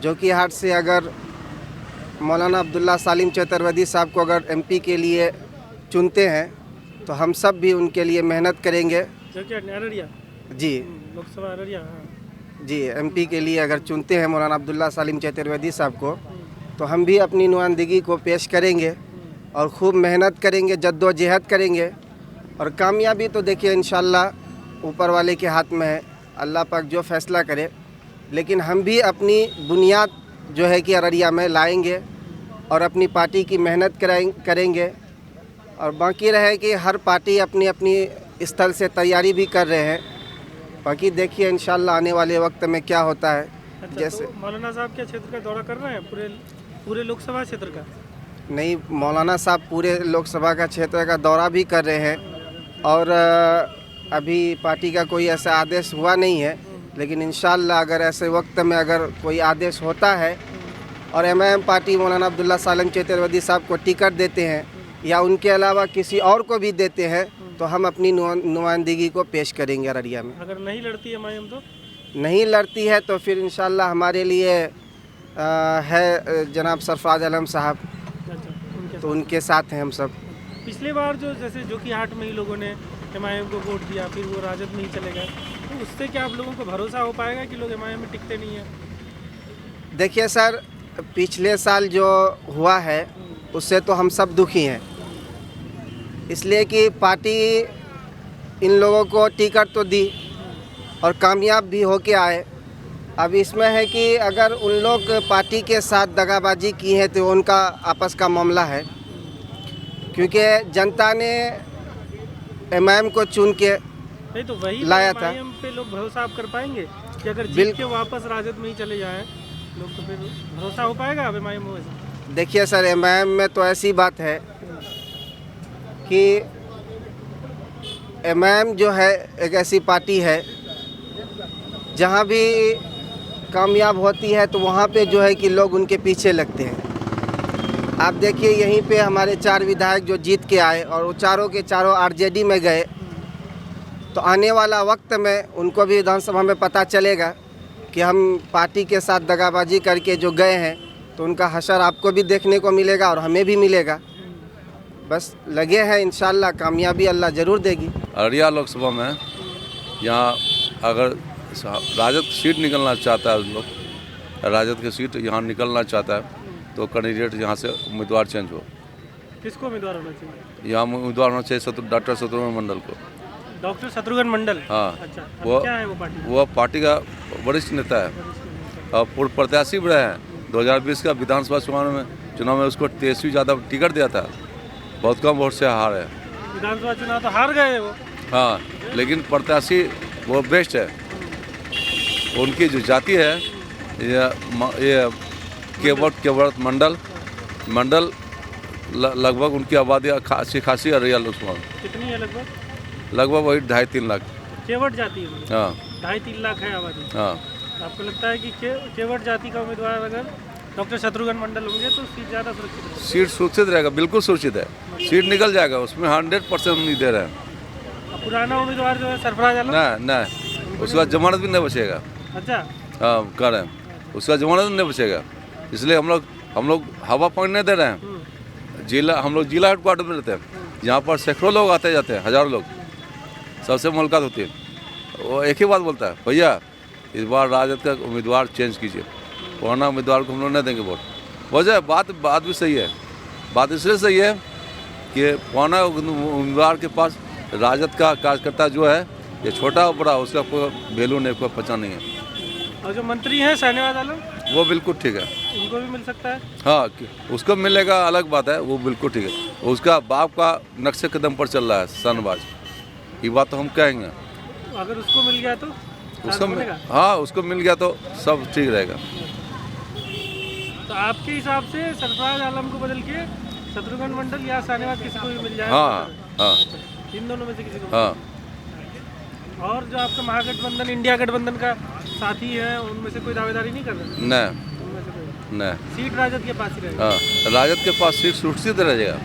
जो कि हाट से अगर मौलाना अब्दुल्ला सालिम चतुर्वेदी साहब को अगर MP के लिए चुनते हैं तो हम सब भी उनके लिए मेहनत करेंगे। जो कि अररिया? जी, लोकसभा अररिया। हाँ जी, MP के लिए अगर चुनते हैं मौलाना अब्दुल्ला सालिम चतुर्वेदी साहब को, तो हम भी अपनी नुमाइंदगी को पेश करेंगे और खूब मेहनत करेंगे, जद्दोजहद करेंगे। और कामयाबी तो देखिए इंशाल्लाह ऊपर वाले के हाथ में है, अल्लाह पाक जो फैसला करे। लेकिन हम भी अपनी बुनियाद जो है कि अररिया में लाएंगे और अपनी पार्टी की मेहनत करेंगे। और बाकी रहे कि हर पार्टी अपनी अपनी स्थल से तैयारी भी कर रहे हैं। बाकी देखिए इंशाल्लाह आने वाले वक्त में क्या होता है। अच्छा, जैसे तो मौलाना साहब क्या क्षेत्र का दौरा कर रहे हैं, पूरे लोकसभा क्षेत्र का? नहीं, मौलाना साहब पूरे लोकसभा का क्षेत्र का दौरा भी कर रहे हैं और अभी पार्टी का कोई ऐसा आदेश हुआ नहीं है, लेकिन इंशाल्लाह अगर ऐसे वक्त में अगर कोई आदेश होता है और एमआईएम पार्टी मौलाना अब्दुल्ला सालम चतुर्वेदी साहब को टिकट देते हैं या उनके अलावा किसी और को भी देते हैं तो हम अपनी नुमाइंदगी को पेश करेंगे अररिया में। अगर नहीं लड़ती है एमआईएम तो? नहीं लड़ती है तो फिर इंशाल्लाह हमारे लिए है जनाब सरफराज आलम साहब, तो उनके साथ हैं हम सब। पिछले बार जैसे जोकीहाट में ही लोगों ने एमआईएम को वोट दिया, फिर वो राजद में ही चले गए, तो उससे क्या आप लोगों को भरोसा हो पाएगा कि लोग एमआईएम में टिकते नहीं हैं? देखिए सर, पिछले साल जो हुआ है उससे तो हम सब दुखी हैं, इसलिए कि पार्टी इन लोगों को टिकट तो दी और कामयाब भी होके आए। अब इसमें है कि अगर उन लोग पार्टी के साथ दगाबाजी की है तो उनका आपस का मामला है, क्योंकि जनता ने एमआईएम को चुन के नहीं तो वही लाया था। एमआईएम पे लोग भरोसा आप कर पाएंगे कि अगर जीत के वापस राजद में ही चले जाएं लोग, तो फिर भरोसा हो पाएगा अब एमआईएम में? देखिए सर, एमआईएम में तो ऐसी बात है कि एमआईएम जो है एक ऐसी पार्टी है जहाँ भी कामयाब होती है तो वहाँ पे जो है कि लोग उनके पीछे लगते हैं। आप देखिए यहीं पे हमारे 4 विधायक जो जीत के आए और वो चारों के चारों आरजेडी में गए, तो आने वाला वक्त में उनको भी विधानसभा में पता चलेगा कि हम पार्टी के साथ दगाबाजी करके जो गए हैं तो उनका हशर आपको भी देखने को मिलेगा और हमें भी मिलेगा। बस लगे हैं, इंशाल्लाह कामयाबी अल्लाह ज़रूर देगी। अररिया लोकसभा में यहाँ अगर राजद सीट निकलना चाहता है, लोग राजद की सीट यहाँ निकलना चाहता है तो कैंडिडेट यहाँ से उम्मीदवार चेंज हो। किसको उम्मीदवार होना चाहिए? यहाँ उम्मीदवार होना चाहिए डॉक्टर शत्रुघ्न मंडल को। डॉक्टर शत्रुघ्न मंडल? हाँ। अच्छा, क्या है वो पार्टी का वरिष्ठ नेता है और पूर्व प्रत्याशी भी रहे हैं। 2020 का विधानसभा चुनाव में उसको 23वीं ज़्यादा टिकट दिया था, बहुत कम वोट से हार है। विधानसभा चुनाव तो हार गए वो। हाँ, लेकिन प्रत्याशी वो बेस्ट है। उनकी जो जाति है ये केवट मंडल लगभग उनकी आबादी खासी अररिया लोकसभा में। कितनी है लगभग? लगभग वही 2.5-3 लाख। केवट जाति है? हाँ, 2.5-3 लाख है आबादी। हाँ। आपको लगता है कि केवट जाति का उम्मीदवार अगर डॉक्टर शत्रुघ्न मंडल होंगे तो सीट ज़्यादा सुरक्षित रहेगी? सीट सुरक्षित रहेगा, बिल्कुल सुरक्षित है। सीट निकल जाएगा, उसमें 100% नहीं दे रहे हैं। पुराना उम्मीदवार जो है सरफराज आलम, नहीं, उसका जमानत भी नहीं बचेगा। अच्छा, हाँ कह रहे हैं, उसका जमानत भी नहीं बचेगा, इसलिए हम लोग हवा पानी नहीं दे रहे हैं। हम लोग जिला हेडक्वार्टर में रहते हैं, यहाँ पर सैकड़ों लोग आते जाते हैं, हज़ारों लोग, सबसे मुलाकात होती है। वो एक ही बात बोलता है, भैया इस बार राजद का उम्मीदवार चेंज कीजिए, पुराना उम्मीदवार को हम लोग नहीं देंगे वोट। वजह बात भी सही है। बात इसलिए सही है कि पुराना उम्मीदवार के पास राजद का कार्यकर्ता जो है ये छोटा बड़ा उसका कोई वैल्यू नहीं, कोई पहचान नहीं है। और जो मंत्री हैं शाहनवाज आलम, वो बिल्कुल ठीक है, उनको भी मिल सकता है। हाँ, उसको मिलेगा अलग बात है, वो बिल्कुल ठीक है। उसका बाप का नक्शे कदम पर चल रहा है शाहनवाज, ये बात तो हम कहेंगे। अगर उसको मिल गया तो उसको मिल गया तो सब ठीक रहेगा। तो आपके हिसाब से सरफराज आलम को बदल के शत्रुघ्न मंडल या शाहनवाज किसी को भी मिल जाए? हाँ, इन दोनों में से किसी को? हाँ। और जो आपका महागठबंधन इंडिया गठबंधन का साथी है उनमें से कोई दावेदारी नहीं कर रहे? नहीं, सीट राजद के पास ही रहेगी? हाँ, राजद के पास सीट सुरक्षित रहेगा।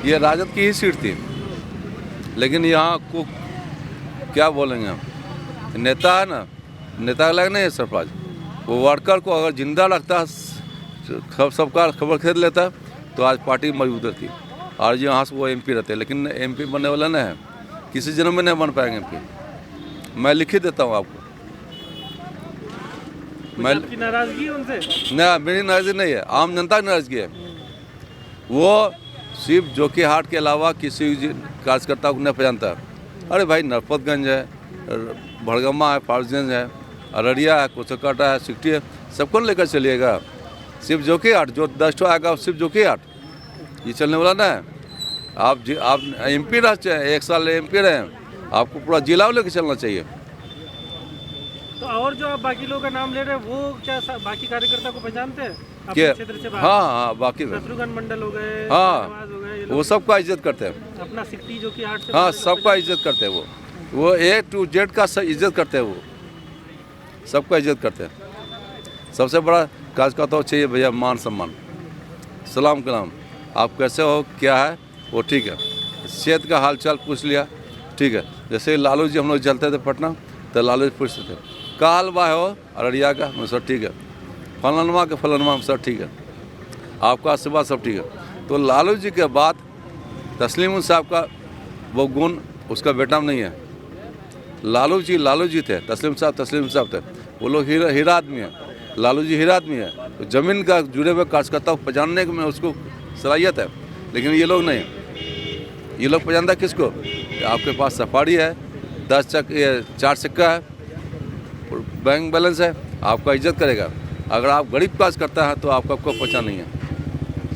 ये राजद की ही सीट थी, लेकिन यहाँ को क्या बोलेंगे हम, नेता है ना, नेता अलग नहीं है सरपंच, वो वर्कर को अगर जिंदा रखता सबका खबर खरीद लेता तो आज पार्टी मजबूत रहती। और यहाँ से वो MP रहते, लेकिन MP बनने वाला नहीं है, किसी जन्म में नहीं बन पाएंगे MP। मैं लिख ही देता हूँ आपको। मैं आपकी नाराजगी उनसे? नहीं, मेरी नाराजगी नहीं है, आम जनता की नाराजगी है। वो सिर्फ जोकीहाट के अलावा किसी कार्यकर्ता को नहीं पहचानता। अरे भाई, नरपतगंज है, भड़गम्मा है, फारसगंज है, अररिया है, कोचकाटा है, सिकटी है, सबको लेकर चलिएगा। सिर्फ जोकीहाट जो 10 आएगा सिर्फ जोकीहाट, ये चलने वाला ना है। आप MP रह, 1 साल MP रहे, आपको पूरा जिला लेकर चलना चाहिए। और जो आप बाकी लोगों का नाम ले रहे हैं वो क्या बाकी कार्यकर्ता को पहचानते हैं अपने क्या? क्षेत्र से बाहर? हाँ बाकी शत्रुघ्न मंडल हो गए, हाँ धन्यवाद हो गए, ये वो लोग सबका इज्जत करते हैं। अपना सिक्टी जो कि 8 से हाँ 12 सबका इज्जत करते हैं वो A to Z का इज्जत करते हैं वो सबका इज्जत करते हैं। सबसे बड़ा काज का तो चाहिए भैया मान सम्मान, सलाम कलाम, आप कैसे हो क्या है वो ठीक है, सेहत का हाल चाल पूछ लिया ठीक है। जैसे लालू जी हम लोग चलते थे पटना तो लालू जी पूछते थे का हाल बा हो अररिया का, मैं सर ठीक है, फलानमा के फलानमा में सर ठीक है, आपका आशीर्वाद सब ठीक है। तो लालू जी के बाद तस्लीम साहब का वो गुण उसका बेटा में नहीं है। लालू जी थे, तस्लीम साहब थे, वो लोग हीरा आदमी है, लालू जी हीरा आदमी है। तो ज़मीन का जुड़े हुए कार्यकर्ता को पहचानने में उसको सलाहियत है, लेकिन ये लोग नहीं, ये लोग पहचानता किसको, आपके पास सफारी है, 4 चक्का है, बैंक बैलेंस है, आपका इज्जत करेगा। अगर आप गरीब काज करता है तो आपका कोई पहचान नहीं है,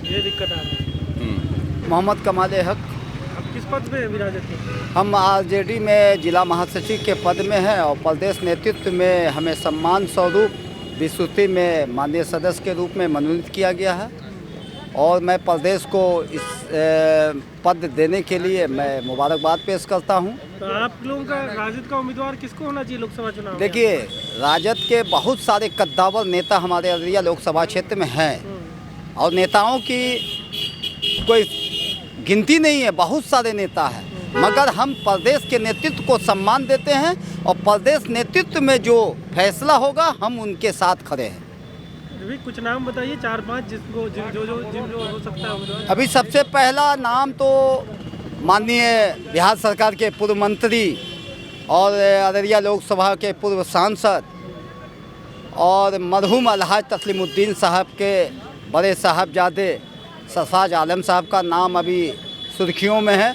ये दिक्कत आ रही है। मोहम्मद कमाल हक, आप किस पद पे विराजत हैं? हम आरजेडी में जिला महासचिव के पद में हैं और प्रदेश नेतृत्व में हमें सम्मान स्वरूप विस्तृति में माननीय सदस्य के रूप में मनोनीत किया गया है और मैं प्रदेश को इस पद देने के लिए मैं मुबारकबाद पेश करता हूं। तो आप लोगों का राजद का उम्मीदवार किसको होना चाहिए लोकसभा चुनाव में? देखिए राजद के बहुत सारे कद्दावर नेता हमारे अररिया लोकसभा क्षेत्र में हैं और नेताओं की कोई गिनती नहीं है, बहुत सारे नेता हैं, मगर हम प्रदेश के नेतृत्व को सम्मान देते हैं और प्रदेश नेतृत्व में जो फैसला होगा हम उनके साथ खड़े हैं। अभी कुछ नाम बताइए 4-5 जिसको जो हो सकता है उम्मीदवार। अभी सबसे पहला नाम तो माननीय बिहार सरकार के पूर्व मंत्री और अररिया लोकसभा के पूर्व सांसद और मरहूम अलहाज तस्लीमुद्दीन साहब के बड़े साहबजादे सरफराज आलम साहब का नाम अभी सुर्खियों में है,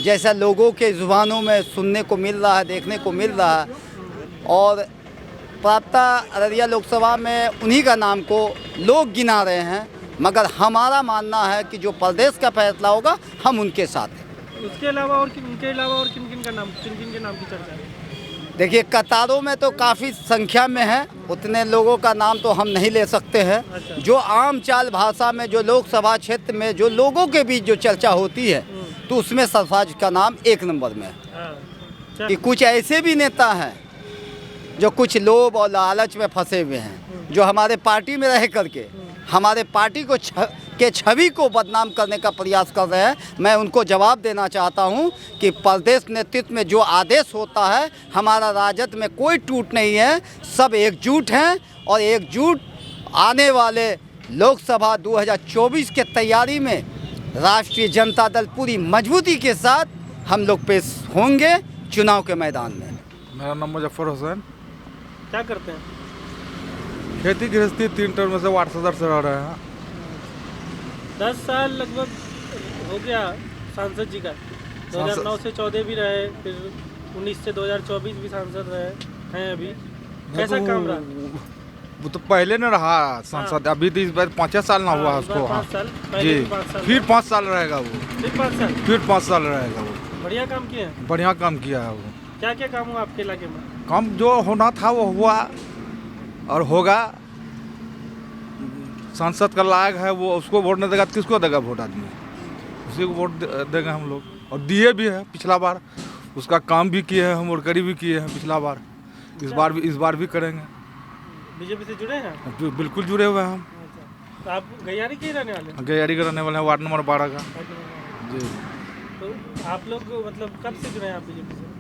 जैसा लोगों के ज़ुबानों में सुनने को मिल रहा है, देखने को मिल रहा है। और प्राप्त अररिया लोकसभा में उन्हीं का नाम को लोग गिना रहे हैं, मगर हमारा मानना है कि जो प्रदेश का फैसला होगा हम उनके साथ हैं। उसके अलावा और उनके अलावा और किन किन के नाम की चर्चा है? देखिए कतारों में तो काफ़ी संख्या में है, उतने लोगों का नाम तो हम नहीं ले सकते हैं। अच्छा। जो आम चाल भाषा में जो लोकसभा क्षेत्र में जो लोगों के बीच जो चर्चा होती है तो उसमें सरफराज का नाम 1 नंबर में है। कि कुछ ऐसे भी नेता हैं जो कुछ लोभ और लालच में फंसे हुए हैं, जो हमारे पार्टी में रह करके हमारे पार्टी को के छवि को बदनाम करने का प्रयास कर रहे हैं। मैं उनको जवाब देना चाहता हूं कि प्रदेश नेतृत्व में जो आदेश होता है, हमारा राजद में कोई टूट नहीं है, सब एकजुट हैं और एकजुट आने वाले लोकसभा 2024 के तैयारी में राष्ट्रीय जनता दल पूरी मजबूती के साथ हम लोग पेश होंगे चुनाव के मैदान में। मेरा नाम मुजफ्फर हुसैन। क्या करते हैं? खेती गृहस्थी 3 टर्म से वार्ड सदस्य रह रहे हैं। 10 साल लगभग हो गया सांसद जी का। 2009 से 14 भी रहे, फिर 19 से 2024 भी सांसद रहे हैं। अभी कैसा काम रहा? वो तो पहले न रहा सांसद, अभी तो इस बार 5 साल ना हुआ उसको। 5 साल जी, फिर 5 साल रहेगा वो, फिर 5 साल रहेगा वो। बढ़िया काम किया है? बढ़िया काम किया है वो। क्या क्या काम हुआ आपके इलाके में? काम जो होना था वो हुआ और होगा। सांसद का लायक है वो, उसको वोट नहीं देगा किसको देगा वोट? आदमी उसी को वोट देंगे हम लोग, और दिए भी है पिछला बार, उसका काम भी किए हैं, हम वर्करी भी किए हैं पिछला बार, इस बार भी करेंगे। बीजेपी से जुड़े हैं? बिल्कुल जुड़े हुए हैं हम। तो आप गैयारी के रहने वाले हैं? गैयारी के रहने वाले हैं, वार्ड नंबर 12 का। जी। तो आप लोग मतलब कब से जुड़े हैं आप बीजेपी से?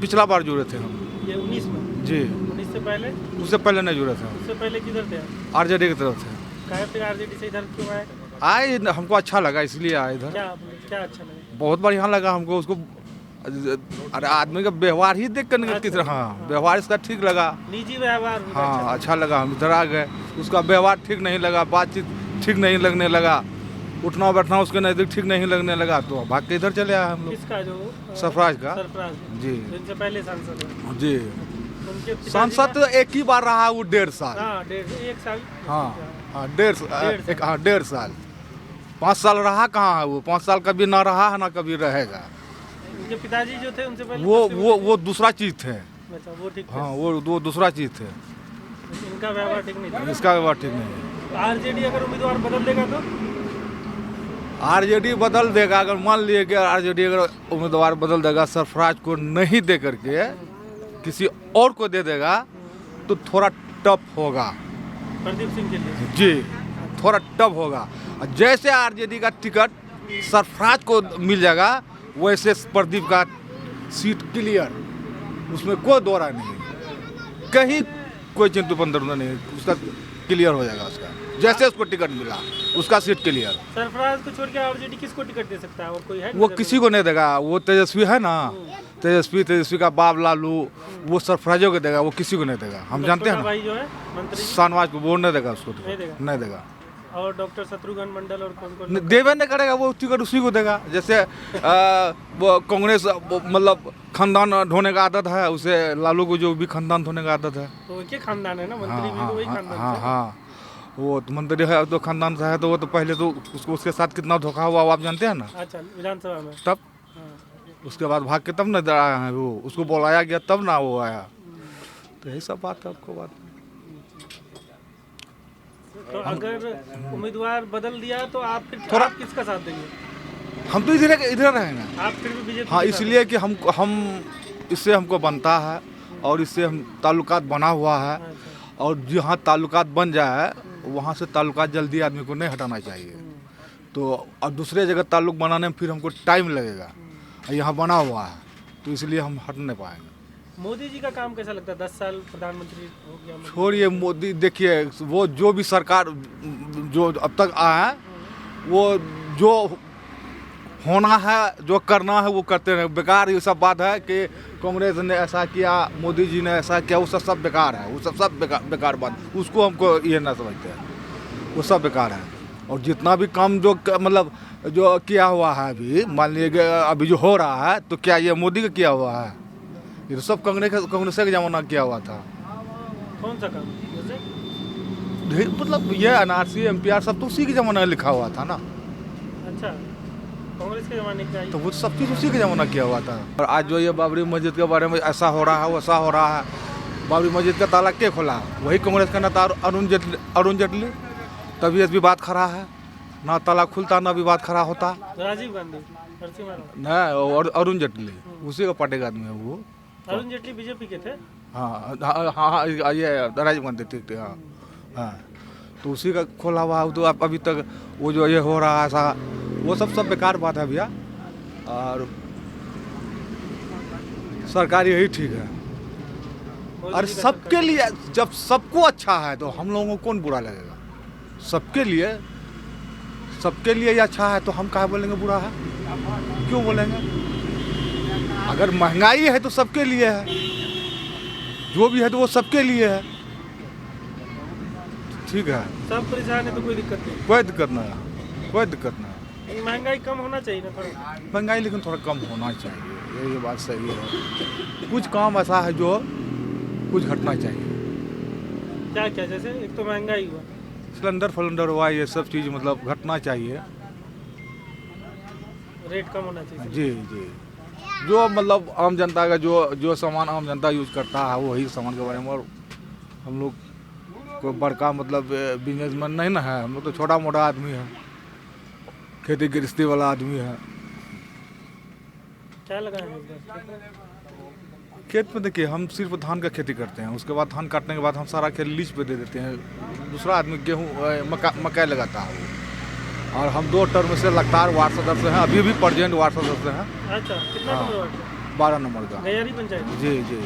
पिछला बार जुड़े थे हम। ये 19 में? जी। 19 से पहले? उससे पहले नहीं जुड़े थे। उससे पहले किधर थे? आरजेडी की तरफ थे। काहे फिर आरजेडी से इधर क्यों आए? आए, हमको अच्छा लगा इसलिए आए इधर। क्या अच्छा लगा? बहुत बढ़िया लगा हमको उसको। अरे आदमी का व्यवहार ही देख कर किस तरह, हाँ व्यवहार इसका ठीक लगा, निजी व्यवहार। हाँ अच्छा लगा। हम इधर आ गए, उसका व्यवहार ठीक नहीं लगा, बातचीत ठीक नहीं लगने लगा, उठना बैठना उसके नज़दीक ठीक नहीं लगने लगा, तो भाग के इधर चले आए हम लोग। किसका? जो सरफराज का। सरफराज जी, इनसे पहले सांसद है जी। सांसद तो एक ही बार रहा, वो 1.5 साल। हाँ 1.5 साल। हाँ 1.5 साल। 5 साल रहा कहाँ है वो? 5 साल कभी ना रहा है ना कभी रहेगा। उनके पिताजी जो थे उनसे पहले वो दूसरा चीज थे, अच्छा, वो ठीक हाँ वो दूसरा चीज़ थे, इनका व्यवहार ठीक नहीं था। इसका व्यवहार ठीक नहीं है। आरजेडी अगर उम्मीदवार बदल देगा तो आरजेडी बदल देगा, अगर मान लिए कि आरजेडी अगर उम्मीदवार बदल देगा, सरफराज को नहीं दे करके किसी और को दे देगा तो थोड़ा टफ होगा प्रदीप सिंह के लिए। जी, थोड़ा टफ होगा। जैसे आरजेडी का टिकट सरफराज को मिल जाएगा वैसे प्रदीप का सीट क्लियर, उसमें कोई दो राय नहीं, कहीं कोई चिंतु पंदर नहीं, उसका क्लियर हो जाएगा। उसका जैसे उसको टिकट मिला उसका सीट क्लियर। सरफराज को छोड़ के आरजेडी किसको टिकट दे सकता है और कोई है? वो किसी को नहीं देगा, वो तेजस्वी है ना, तेजस्वी का बाप लालू, वो सरफराजों को देगा, वो किसी को नहीं देगा। हम जानते हैं भाई जो है मंत्री शाहनवाज को, वो नहीं देगा, उसको नहीं देगा। और डॉक्टर शत्रुघ्न मंडल और कौन देवे नहीं करेगा, वो टिकट उसी को देगा। जैसे वो कांग्रेस मतलब खानदान ढोने का आदत है, उसे लालू को जो भी खानदान ढोने का आदत है। तो एक ही खानदान है ना, मंत्री भी तो वही खानदान हाँ हाँ, वो तो मंत्री है तो खानदान से है, तो वो तो पहले तो उसके साथ कितना धोखा हुआ आप जानते हैं ना। अच्छा, विधानसभा में तब उसके बाद भाग के तब न आया है, वो उसको बुलाया गया तब ना वो आया। तो यही सब बात है, आपको बात। तो अगर उम्मीदवार बदल दिया तो आप फिर थोड़ा आप किसका साथ देंगे? हम तो इधर रहेंगे। आप फिर भी बीजेपी? हाँ, इसलिए कि हम इससे हमको बनता है और इससे हम ताल्लुकात बना हुआ है, और जहाँ ताल्लुकात बन जाए वहाँ से ताल्लुकात जल्दी आदमी को नहीं हटाना चाहिए। तो अब दूसरे जगह ताल्लुक बनाने में फिर हमको टाइम लगेगा, यहाँ बना हुआ है तो इसलिए हम हट नहीं पाएंगे। मोदी जी का काम कैसा लगता है? 10 साल प्रधानमंत्री हो गया। छोड़िए मोदी, देखिए वो जो भी सरकार जो अब तक आया है, वो जो होना है जो करना है वो करते रहे। बेकार ये सब बात है कि कांग्रेस ने ऐसा किया, मोदी जी ने ऐसा किया, वो सब बेकार है, वो सब बेकार बात, उसको हमको ये ना समझते हैं, वो सब बेकार है। और जितना भी काम जो मतलब जो किया हुआ है अभी, मान लीजिए अभी जो हो रहा है, तो क्या ये मोदी का किया हुआ है? ये तो सब कांग्रेस के जमाना किया हुआ था। कौन सा काम? जैसे मतलब ये NRC MPR सब तो उसी के जमाना में लिखा हुआ था ना। अच्छा, कांग्रेस के जमाने का तो वो सब चीज़ उसी के जमाना किया हुआ था। और आज जो ये बाबरी मस्जिद के बारे में ऐसा हो रहा है वैसा हो रहा है, बाबरी मस्जिद का ताला क्या खोला? वही कांग्रेस का नेता अरुण जेटली। तभी भी बात खड़ा है ना, ताला खुलता ना भी बात खड़ा होता। राजीव गांधी ना, और अरुण जेटली उसी का पार्टी का आदमी है वो। अरुण जेटली बीजेपी के थे। हाँ हाँ हाँ, ये राजीव गांधी ठीक हाँ हाँ, तो उसी का खोला हुआ। तो आप अभी तक वो जो ये हो रहा है ऐसा, वो सब बेकार बात है भैया। और सरकार यही ठीक है, और सबके लिए जब सबको अच्छा है तो हम लोगों को कौन बुरा लगेगा? सबके लिए ये अच्छा है तो हम कहाँ बोलेंगे बुरा है? क्यों बोलेंगे? अगर महंगाई है तो सबके लिए है, जो भी है तो वो सबके लिए है, ठीक है। सब परेशान है तो कोई दिक्कत नहीं? कोई दिक्कत नहीं, कोई दिक्कत नहीं। महंगाई कम होना चाहिए ना थोड़ा? महंगाई लेकिन थोड़ा कम होना चाहिए, ये बात सही है। कुछ काम ऐसा है जो कुछ घटना चाहिए। क्या क्या? जैसे एक तो महंगाई हुआ, सिलेंडर हुआ, ये सब चीज़ मतलब घटना चाहिए, रेट कम होना चाहिए। जी जी, जो मतलब आम जनता का जो सामान आम जनता यूज करता है वही सामान के बारे में। और हम लोग कोई बड़का मतलब बिजनेसमैन नहीं ना है, हम लोग तो छोटा मोटा आदमी है, खेती गृहस्थी वाला आदमी है। क्या लगा है खेत में? देखिए हम सिर्फ धान का खेती करते हैं, उसके बाद धान काटने के बाद हम सारा खेत लीज पे दे देते हैं। दूसरा आदमी गेहूँ मकई लगाता है वो। और हम 2 टर्म से लगातार वार्ड सदस्य हैं, अभी भी प्रेजेंट वार्ड सदस्य हैं। अच्छा, कितना नंबर वार्ड? 12 नंबर का। गैयारी पंचायत? जी जी।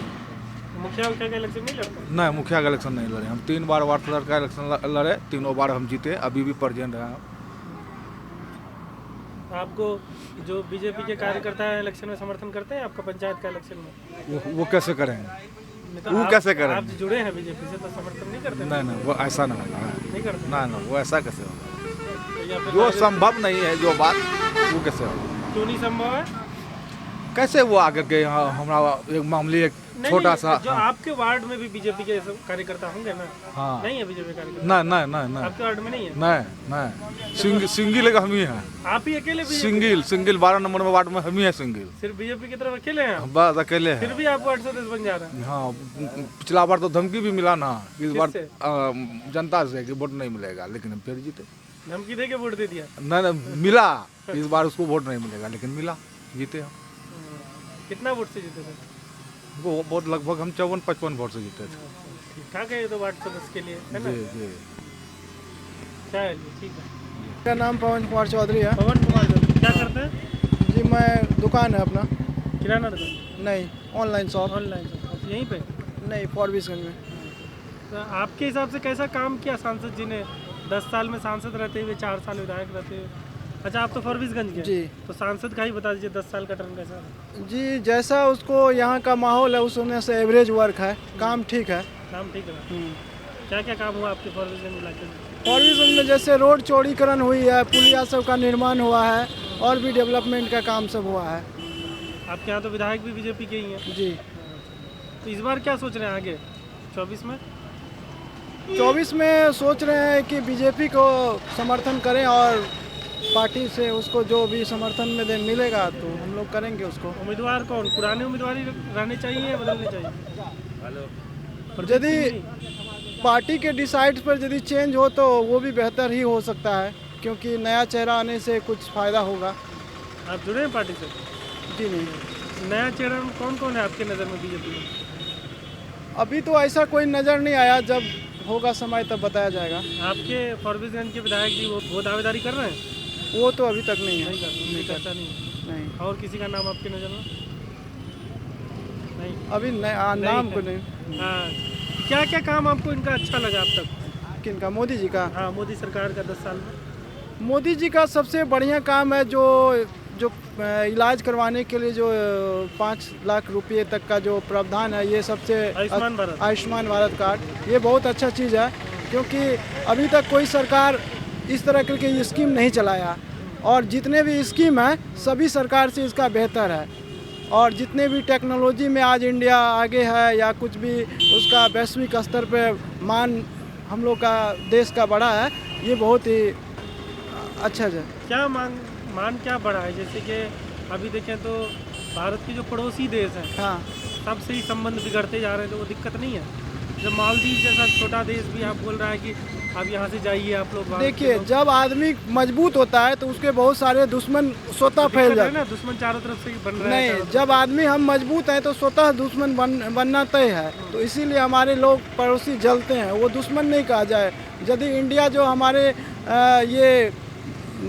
मुखिया का इलेक्शन नहीं लड़ते? नहीं, मुखिया का इलेक्शन नहीं लड़े हम। 3 बार वार्ड सदस्य का इलेक्शन लड़े, 3 बार हम जीते, अभी भी प्रेजेंट हैं। आपको जो बीजेपी के कार्यकर्ता हैं इलेक्शन में समर्थन करते हैं आपका पंचायत का इलेक्शन में? वो कैसे करेंगे? तो वो कैसे करेंगे? आप जुड़े हैं बीजेपी से तो समर्थन नहीं करते? नहीं, वो ऐसा नहीं होगा। नहीं करते? ना, वो ऐसा कैसे होगा? जो संभव नहीं है जो बात, वो कैसे होगा? क्यों नहीं संभव है? कैसे वो आकर के यहाँ हमारा एक मामूली एक छोटा सा जो आपके वार्ड में भी बीजेपी के कार्यकर्ता होंगे ना? हाँ। नहीं है बीजेपी कार्यकर्ता? नहीं आपके वार्ड में नहीं है? नहीं सिंगल हम ही हैं। आप ही अकेले बीजेपी? सिंगल 12 नंबर में वार्ड में हम ही हैं सिंगल। सिर्फ बीजेपी की तरफ अकेले हैं? बस अकेले हैं। फिर भी आपको 810 बन जा रहा है? हाँ, पिछला बार तो धमकी भी मिला ना, इस बार जनता से कि वोट नहीं मिलेगा, लेकिन हम फिर जीते। धमकी दे के वोट दे दिया? नहीं मिला, इस बार उसको वोट नहीं मिलेगा, लेकिन मिला, जीते हम। कितना वोट से जीते थे? वो वोट लगभग हम 54-55 वोट से जीते थे। ठीक ठाक है ये तो वार्ड सदस्य के लिए, है ना? जी। चलिए ठीक है। मेरा नाम पवन कुमार चौधरी है। पवन कुमार चौधरी, क्या करते हैं? जी मैं दुकान है अपना। किराना दुकान? नहीं, ऑनलाइन शॉप। ऑनलाइन शॉप यहीं पे? नहीं, फॉरबिसगंज में। तो आपके हिसाब से कैसा काम किया सांसद जी ने? 10 साल में सांसद रहते हुए 4 साल विधायक रहते हुए। अच्छा, आप तो फॉरबिसगंज के? जी। तो सांसद का ही बता दीजिए 10 साल का टर्म कैसा है? जी जैसा उसको यहाँ का माहौल है उस होने से एवरेज वर्क है, काम ठीक है। काम ठीक है। क्या क्या काम हुआ आपके फॉरबिसगंज इलाके में? फॉरबिसगंज में जैसे रोड चौड़ीकरण हुई है, पुलिया सब का निर्माण हुआ है और भी डेवलपमेंट का काम सब हुआ है। आपके यहाँ तो विधायक भी बीजेपी के ही हैं? जी। तो इस बार क्या सोच रहे हैं आगे 24 में? 24 में सोच रहे हैं कि बीजेपी को समर्थन करें और पार्टी से उसको जो भी समर्थन में मिलेगा तो हम लोग करेंगे उसको। उम्मीदवार कौन? पुराने उम्मीदवार ही रहने चाहिए या बदलने चाहिए? यदि पार्टी के डिसाइड पर यदि चेंज हो तो वो भी बेहतर ही हो सकता है, क्योंकि नया चेहरा आने से कुछ फ़ायदा होगा। आप जुड़े हैं पार्टी से? जी नहीं। नया चेहरा कौन कौन है आपके नज़र में बीजेपी में? अभी तो ऐसा कोई नज़र नहीं आया, जब होगा समय तब बताया जाएगा। आपके फॉरबिसगंज के विधायक जी वो दावेदारी कर रहे हैं? वो तो अभी तक नहीं है। नहीं करता नहीं। और किसी का नाम आपकी नज़र में? नहीं, अभी नाम को नहीं। हाँ, क्या क्या काम आपको इनका अच्छा लगा अब तक? किनका? मोदी जी का? हाँ, मोदी सरकार का 10 साल में। मोदी जी का सबसे बढ़िया काम है जो इलाज करवाने के लिए जो 5 लाख रुपए तक का जो प्रावधान है, ये सबसे आयुष्मान भारत कार्ड, ये बहुत अच्छा चीज़ है, क्योंकि अभी तक कोई सरकार इस तरह की स्कीम नहीं चलाया, और जितने भी स्कीम है सभी सरकार से इसका बेहतर है, और जितने भी टेक्नोलॉजी में आज इंडिया आगे है या कुछ भी उसका वैश्विक स्तर पे मान हम लोग का देश का बढ़ा है, ये बहुत ही अच्छा है। क्या मान क्या बढ़ा है? जैसे कि अभी देखें तो भारत के जो पड़ोसी देश हैं, हाँ, तब से ही संबंध बिगड़ते जा रहे हैं, तो वो दिक्कत नहीं है? जब मालदीव जैसा छोटा देश भी आप बोल रहा है कि आप यहाँ से जाइए आप लोग। देखिए, जब आदमी मजबूत होता है तो उसके बहुत सारे दुश्मन स्वतः फैल जाते हैं ना, दुश्मन चारों तरफ से बन रहे हैं। नहीं, जब आदमी हम मजबूत हैं तो स्वतः दुश्मन बनना तय है, तो इसीलिए हमारे लोग पड़ोसी जलते हैं, वो दुश्मन नहीं कहा जाए। यदि इंडिया जो हमारे ये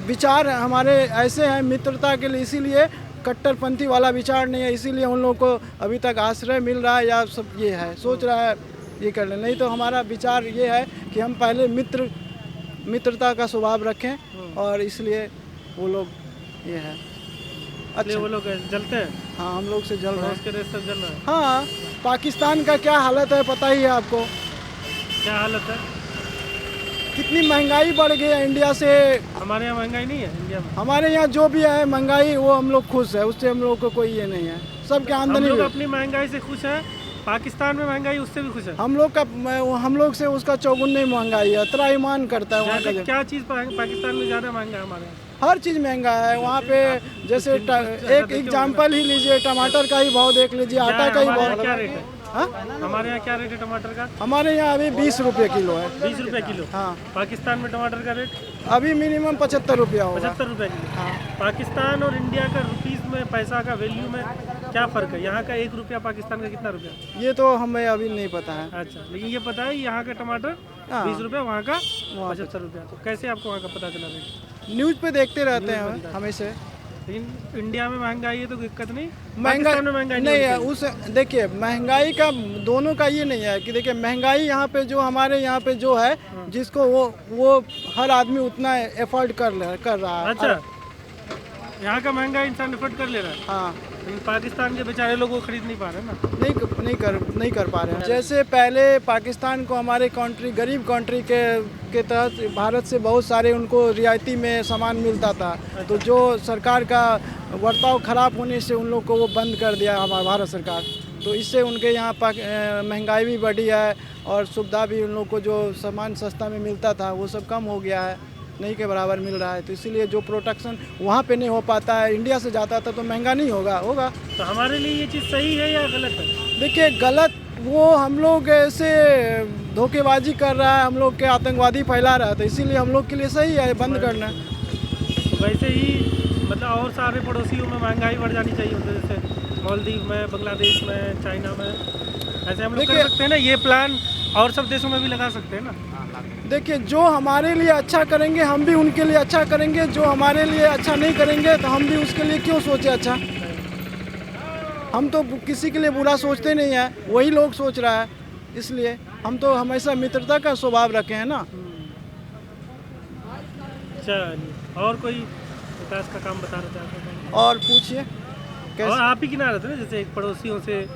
विचार हमारे ऐसे हैं मित्रता के लिए, इसीलिए कट्टरपंथी वाला विचार नहीं है, इसीलिए उन लोगों को अभी तक आश्रय मिल रहा है या सब ये है, सोच रहा है ये कर ले। नहीं तो हमारा विचार ये है कि हम पहले मित्रता का स्वभाव रखें, और इसलिए वो लोग ये है। अच्छा, वो लोग जलते हैं? हाँ, हम लोग से जल रहे हैं। उसके देश से जल रहे हैं? हाँ, पाकिस्तान का क्या हालत है पता ही है आपको। क्या हालत है? कितनी महंगाई बढ़ गई है इंडिया से। हमारे यहाँ महंगाई नहीं है इंडिया में? हमारे यहाँ जो भी है महंगाई, वो हम लोग खुश है, उससे हम लोग को कोई ये नहीं है। सबके आमदनी, हम लोग अपनी महंगाई से खुश है, पाकिस्तान में महंगाई उससे भी खुश है। हम लोग से उसका चौगुनी महंगाई है, त्राईमान करता है वहाँ का। क्या चीज़ पाकिस्तान में ज़्यादा महंगा है? हमारे यहाँ हर चीज़ महंगा है वहाँ पे। जैसे एक एग्जाम्पल ही लीजिए, टमाटर का ही भाव देख लीजिए, आटा का ही भाव। क्या रेट है? हाँ? हमारे यहाँ क्या रेट है टमाटर का? हमारे यहाँ अभी 20 रुपये किलो है। 20 रुपये किलो? हाँ। पाकिस्तान में टमाटर का रेट अभी मिनिमम 75 रुपया होगा। 75 रुपये किलो? हाँ। पाकिस्तान और इंडिया का रुपीस में, पैसा का वैल्यू में क्या फ़र्क है? यहाँ का 1 रुपया, पाकिस्तान का कितना रुपया? ये तो हमें अभी नहीं पता है। अच्छा, लेकिन ये पता है यहाँ का टमाटर 20 रुपये, वहाँ का 75 रुपया। तो कैसे आपको वहाँ का पता चला रेट? न्यूज़ पे देखते रहते हैं हमेशा। लेकिन इंडिया में महंगाई है तो दिक्कत नहीं? महंगाई में महंगाई नहीं है। उस देखिए, महंगाई का दोनों का ये नहीं है कि देखिए, महंगाई यहाँ पे जो हमारे यहाँ पे जो है, जिसको वो हर आदमी उतना एफर्ट कर रहा है। अच्छा, यहाँ का महंगाई इंसान एफर्ट कर ले रहा है? हाँ, लेकिन पाकिस्तान के बेचारे लोग वो खरीद नहीं पा रहे ना। नहीं कर पा रहे हैं। जैसे पहले पाकिस्तान को हमारे कंट्री गरीब कंट्री के तहत भारत से बहुत सारे उनको रियायती में सामान मिलता था, तो जो सरकार का बर्ताव खराब होने से उन लोग को वो बंद कर दिया हमारा भारत सरकार। तो इससे उनके यहाँ महंगाई भी बढ़ी है और सुविधा भी उन लोग को जो सामान सस्ता में मिलता था वो सब कम हो गया है, नहीं के बराबर मिल रहा है। तो इसीलिए जो प्रोटेक्शन वहाँ पे नहीं हो पाता है, इंडिया से जाता था तो महंगा नहीं होगा। तो हमारे लिए ये चीज़ सही है या गलत है? देखिए गलत वो हम लोग ऐसे धोखेबाजी कर रहा है, हम लोग के आतंकवादी फैला रहा है, तो इसीलिए हम लोग के लिए सही है बंद करना। तो वैसे ही मतलब और सारे पड़ोसियों में महंगाई बढ़ जानी चाहिए, जैसे मालदीव में, बांग्लादेश में, चाइना में, ऐसे हम लोग कर सकते हैं ना ये प्लान, और सब देशों में भी लगा सकते हैं ना। देखिए जो हमारे लिए अच्छा करेंगे हम भी उनके लिए अच्छा करेंगे, जो हमारे लिए अच्छा नहीं करेंगे तो हम भी उसके लिए क्यों सोचे अच्छा। हम तो किसी के लिए बुरा सोचते नहीं है, वही लोग सोच रहा है, इसलिए हम तो हमेशा मित्रता का स्वभाव रखे हैं ना। चलिए और कोई विकास का काम बता रहे थे? और पूछिए। और आप ही किनारे थे ना, जैसे एक पड़ोसियों से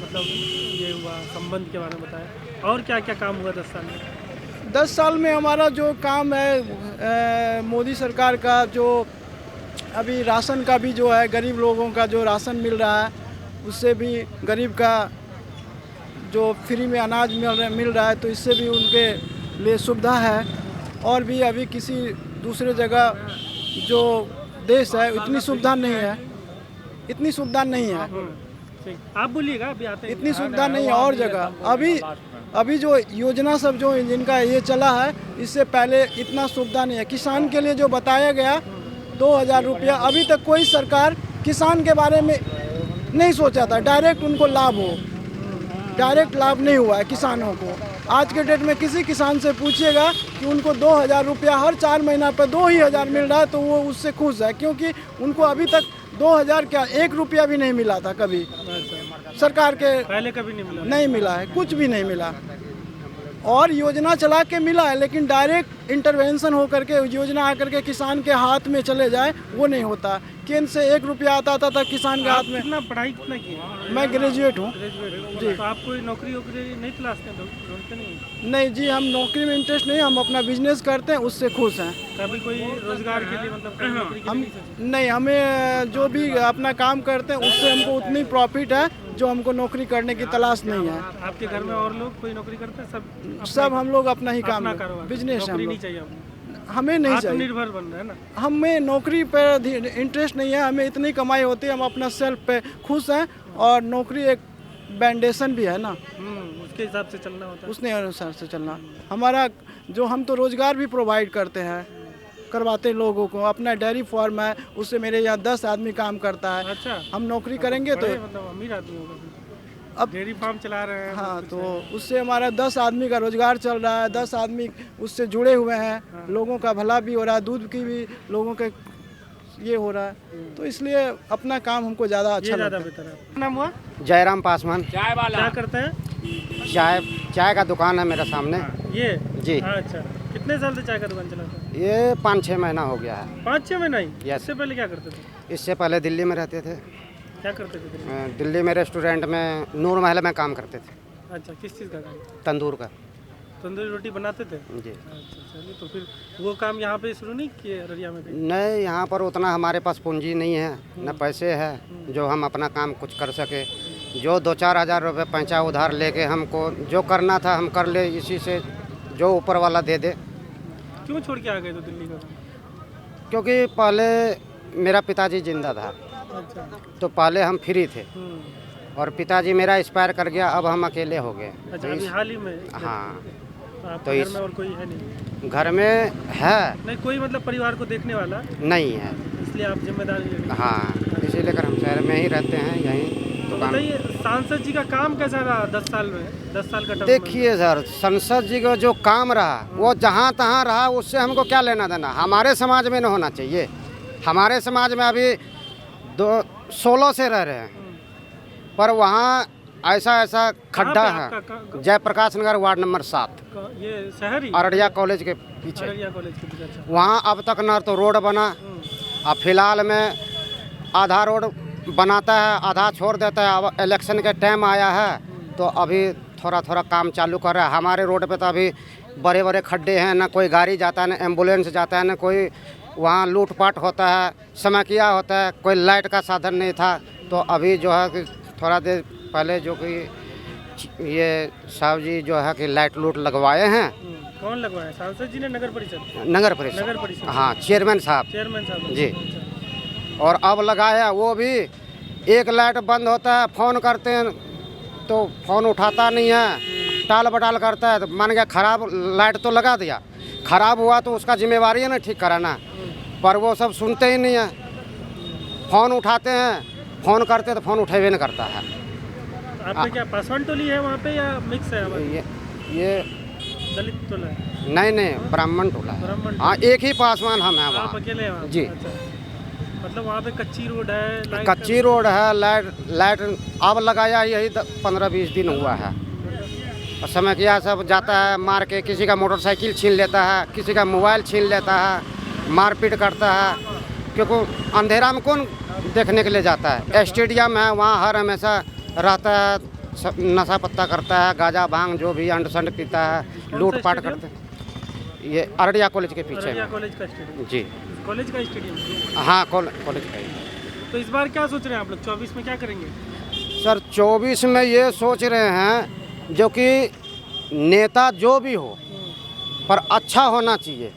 मतलब ये हुआ संबंध के बारे में बताया, और क्या क्या काम हुआ 10 साल में? 10 साल में हमारा जो काम है मोदी सरकार का, जो अभी राशन का भी जो है गरीब लोगों का जो राशन मिल रहा है, उससे भी गरीब का जो फ्री में अनाज मिल रहा है, तो इससे भी उनके लिए सुविधा है। और भी अभी किसी दूसरे जगह जो देश है इतनी सुविधा नहीं है, आप बोलिएगा, अभी आते हैं। इतनी सुविधा नहीं है और जगह। अभी जो योजना सब जो जिनका ये चला है, इससे पहले इतना सुविधा नहीं है। किसान के लिए जो बताया गया 2000 रुपया, अभी तक कोई सरकार किसान के बारे में नहीं सोचा था डायरेक्ट उनको लाभ हो। डायरेक्ट लाभ नहीं हुआ है किसानों को। आज के डेट में किसी किसान से पूछिएगा कि उनको 2000 रुपया हर 4 महीना पर 2000 मिल रहा है तो वो उससे खुश है, क्योंकि उनको अभी तक 2000 क्या 1 रुपया भी नहीं मिला था कभी सरकार के पहले कभी नहीं मिला है, कुछ भी नहीं मिला। और योजना चला के मिला है, लेकिन डायरेक्ट इंटरवेंशन हो करके योजना आकर के किसान के हाथ में चले जाए वो नहीं होता। केंद्र से 1 रुपया आता था किसान के हाथ में। कितना पढ़ाई कितना की है? मैं ग्रेजुएट हूँ जी। तो आप कोई नौकरी नहीं तलाशते हैं, ढूंढते नहीं? नहीं जी, हम नौकरी में इंटरेस्ट नहीं, हम अपना बिजनेस करते हैं, उससे खुश हैं। कभी कोई रोजगार के लिए मतलब नौकरी के हम नहीं, हमें जो भी अपना काम करते हैं उससे हमको उतनी प्रॉफिट है जो हमको नौकरी करने की तलाश नहीं है। आपके घर में और लोग कोई नौकरी करते हैं? सब हम लोग अपना ही काम बिजनेस है, हमें नहीं चाहिए। निर्भर बन रहे हैं ना, हमें नौकरी पर इंटरेस्ट नहीं है, हमें इतनी कमाई होती है, हम अपना सेल्फ पे खुश हैं। और नौकरी एक बैंडेशन भी है ना, उसके हिसाब से चलना होता है, उसने अनुसार से चलना। हमारा जो हम तो रोजगार भी प्रोवाइड करते हैं, करवाते हैं लोगों को। अपना डेयरी फार्म है, उससे मेरे यहाँ 10 आदमी काम करता है। अच्छा, हम नौकरी करेंगे तो मतलब अमीर आदमी होगा, अब डेयरी फार्म चला रहे हैं। हाँ, तो उससे हमारा 10 आदमी का रोजगार चल रहा है, 10 आदमी उससे जुड़े हुए हैं। लोगों का भला भी हो रहा है, दूध की भी लोगों के ये हो रहा है, तो इसलिए अपना काम हमको ज़्यादा अच्छा लगता है। नाम हुआ? जयराम पासवान। क्या करते हैं? चाय का दुकान है मेरे सामने। ये जी। अच्छा, कितने साल से चाय का दुकान चलाते हैं? ये 5-6 महीना हो गया है। 5-6 महीना ही? यस। इससे पहले क्या करते थे? इससे पहले दिल्ली में रहते थे। क्या करते थे? दिल्ली में रेस्टोरेंट में नूर महल में काम करते थे। अच्छा, किस चीज़ का काम? तंदूर का। तंदूरी रोटी बनाते थे जी। अच्छा, चलिए, तो फिर वो काम यहाँ पे शुरू नहीं किए अररिया में? नहीं, यहाँ पर उतना हमारे पास पूंजी नहीं है, न पैसे है जो हम अपना काम कुछ कर सके। जो 2-4 हज़ार रुपये पैसा उधार लेके हमको जो करना था हम कर ले, इसी से जो ऊपर वाला दे दे। क्यों छोड़ के आ गए तो दिल्ली का? क्योंकि पहले मेरा पिताजी जिंदा था। अच्छा। तो पहले हम फ्री थे और पिताजी मेरा एक्सपायर कर गया, अब हम अकेले हो गए। अच्छा, अभी हाल ही में? हाँ। तो घर में और कोई है नहीं? घर में है नहीं, कोई मतलब परिवार को देखने वाला नहीं है, इसलिए आप जिम्मेदारी ले रहे हैं। हाँ, इसीलिए हम शहर में ही रहते हैं, यहीं। तो बताइए, सांसद जी का काम कैसा रहा 10 साल में, 10 साल का टर्म? देखिए सर, संसद जी का जो काम रहा वो जहाँ तहाँ रहा, उससे हमको क्या लेना देना। हमारे समाज में न होना चाहिए। हमारे समाज में अभी 16 से रह रहे हैं, पर वहाँ ऐसा खड्डा है। जयप्रकाश नगर वार्ड नंबर 7, ये शहर ही अररिया कॉलेज के पीछे। अररिया कॉलेज के पीछे। वहाँ अब तक न तो रोड बना, अब फिलहाल में आधा रोड बनाता है, आधा छोड़ देता है। अब इलेक्शन के टाइम आया है तो अभी थोड़ा थोड़ा काम चालू कर रहा है। हमारे रोड पे तो अभी बड़े बड़े खड्डे हैं, ना कोई गाड़ी जाता है, ना एम्बुलेंस जाता है, ना कोई वहाँ लूटपाट होता है, समस्या होता है, कोई लाइट का साधन नहीं था। तो अभी जो है कि थोड़ा देर पहले जो कि ये साहब जी जो है कि लाइट लूट लगवाए हैं। कौन लगवाया? सांसद जी ने नगर परिषद? नगर परिषद हाँ, चेयरमैन साहब जी। और अब लगाया वो भी एक लाइट बंद होता है, फ़ोन करते हैं तो फ़ोन उठाता नहीं है, टाल बटाल करता है। तो मान गया खराब लाइट तो लगा दिया, खराब हुआ तो उसका जिम्मेवारी है ना ठीक कराना, पर वो सब सुनते ही नहीं है। फ़ोन उठाते हैं, फ़ोन करते तो फ़ोन उठेबे नहीं करता है। आपने क्या पासवान टोली है वहाँ पे या मिक्स है? ये दलित टोला है? नहीं, ब्राह्मण टोला है। हाँ, एक ही पासवान हम हैं वहाँ। आप अकेले हैं वहाँ? जी। अच्छा। मतलब वहाँ पे कच्ची रोड है? कच्ची रोड है, लाइट अब लगाया यही 15-20 दिन हुआ है। और समय किया सब जाता है मार के, किसी का मोटरसाइकिल छीन लेता है, किसी का मोबाइल छीन लेता है, मारपीट करता है। क्योंकि अंधेरा में कौन देखने के लिए जाता है? स्टेडियम है, वहाँ हर हमेशा रहता है, सब नशा पत्ता करता है, गांजा भांग जो भी अंड संड पीता है, लूटपाट करते हैं। ये अररिया कॉलेज के पीछे में। कॉलेज का स्टेडियम? जी, कॉलेज का स्टेडियम? हाँ, कॉलेज का ही। तो इस बार क्या सोच रहे हैं आप लोग? 24 में क्या करेंगे? सर 24 में ये सोच रहे हैं जो कि नेता जो भी हो पर अच्छा होना चाहिए।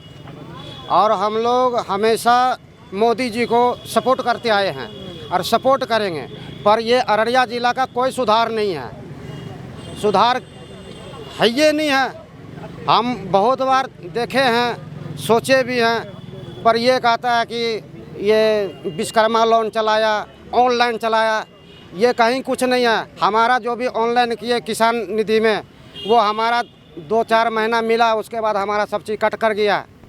और हम लोग हमेशा मोदी जी को सपोर्ट करते आए हैं और सपोर्ट करेंगे। पर ये अररिया ज़िला का कोई सुधार नहीं है, सुधार है ये नहीं है। हम बहुत बार देखे हैं, सोचे भी हैं, पर ये कहता है कि ये विश्वकर्मा लोन चलाया, ऑनलाइन चलाया, ये कहीं कुछ नहीं है। हमारा जो भी ऑनलाइन किए किसान निधि में, वो हमारा 2-4 महीना मिला, उसके बाद हमारा सब चीज़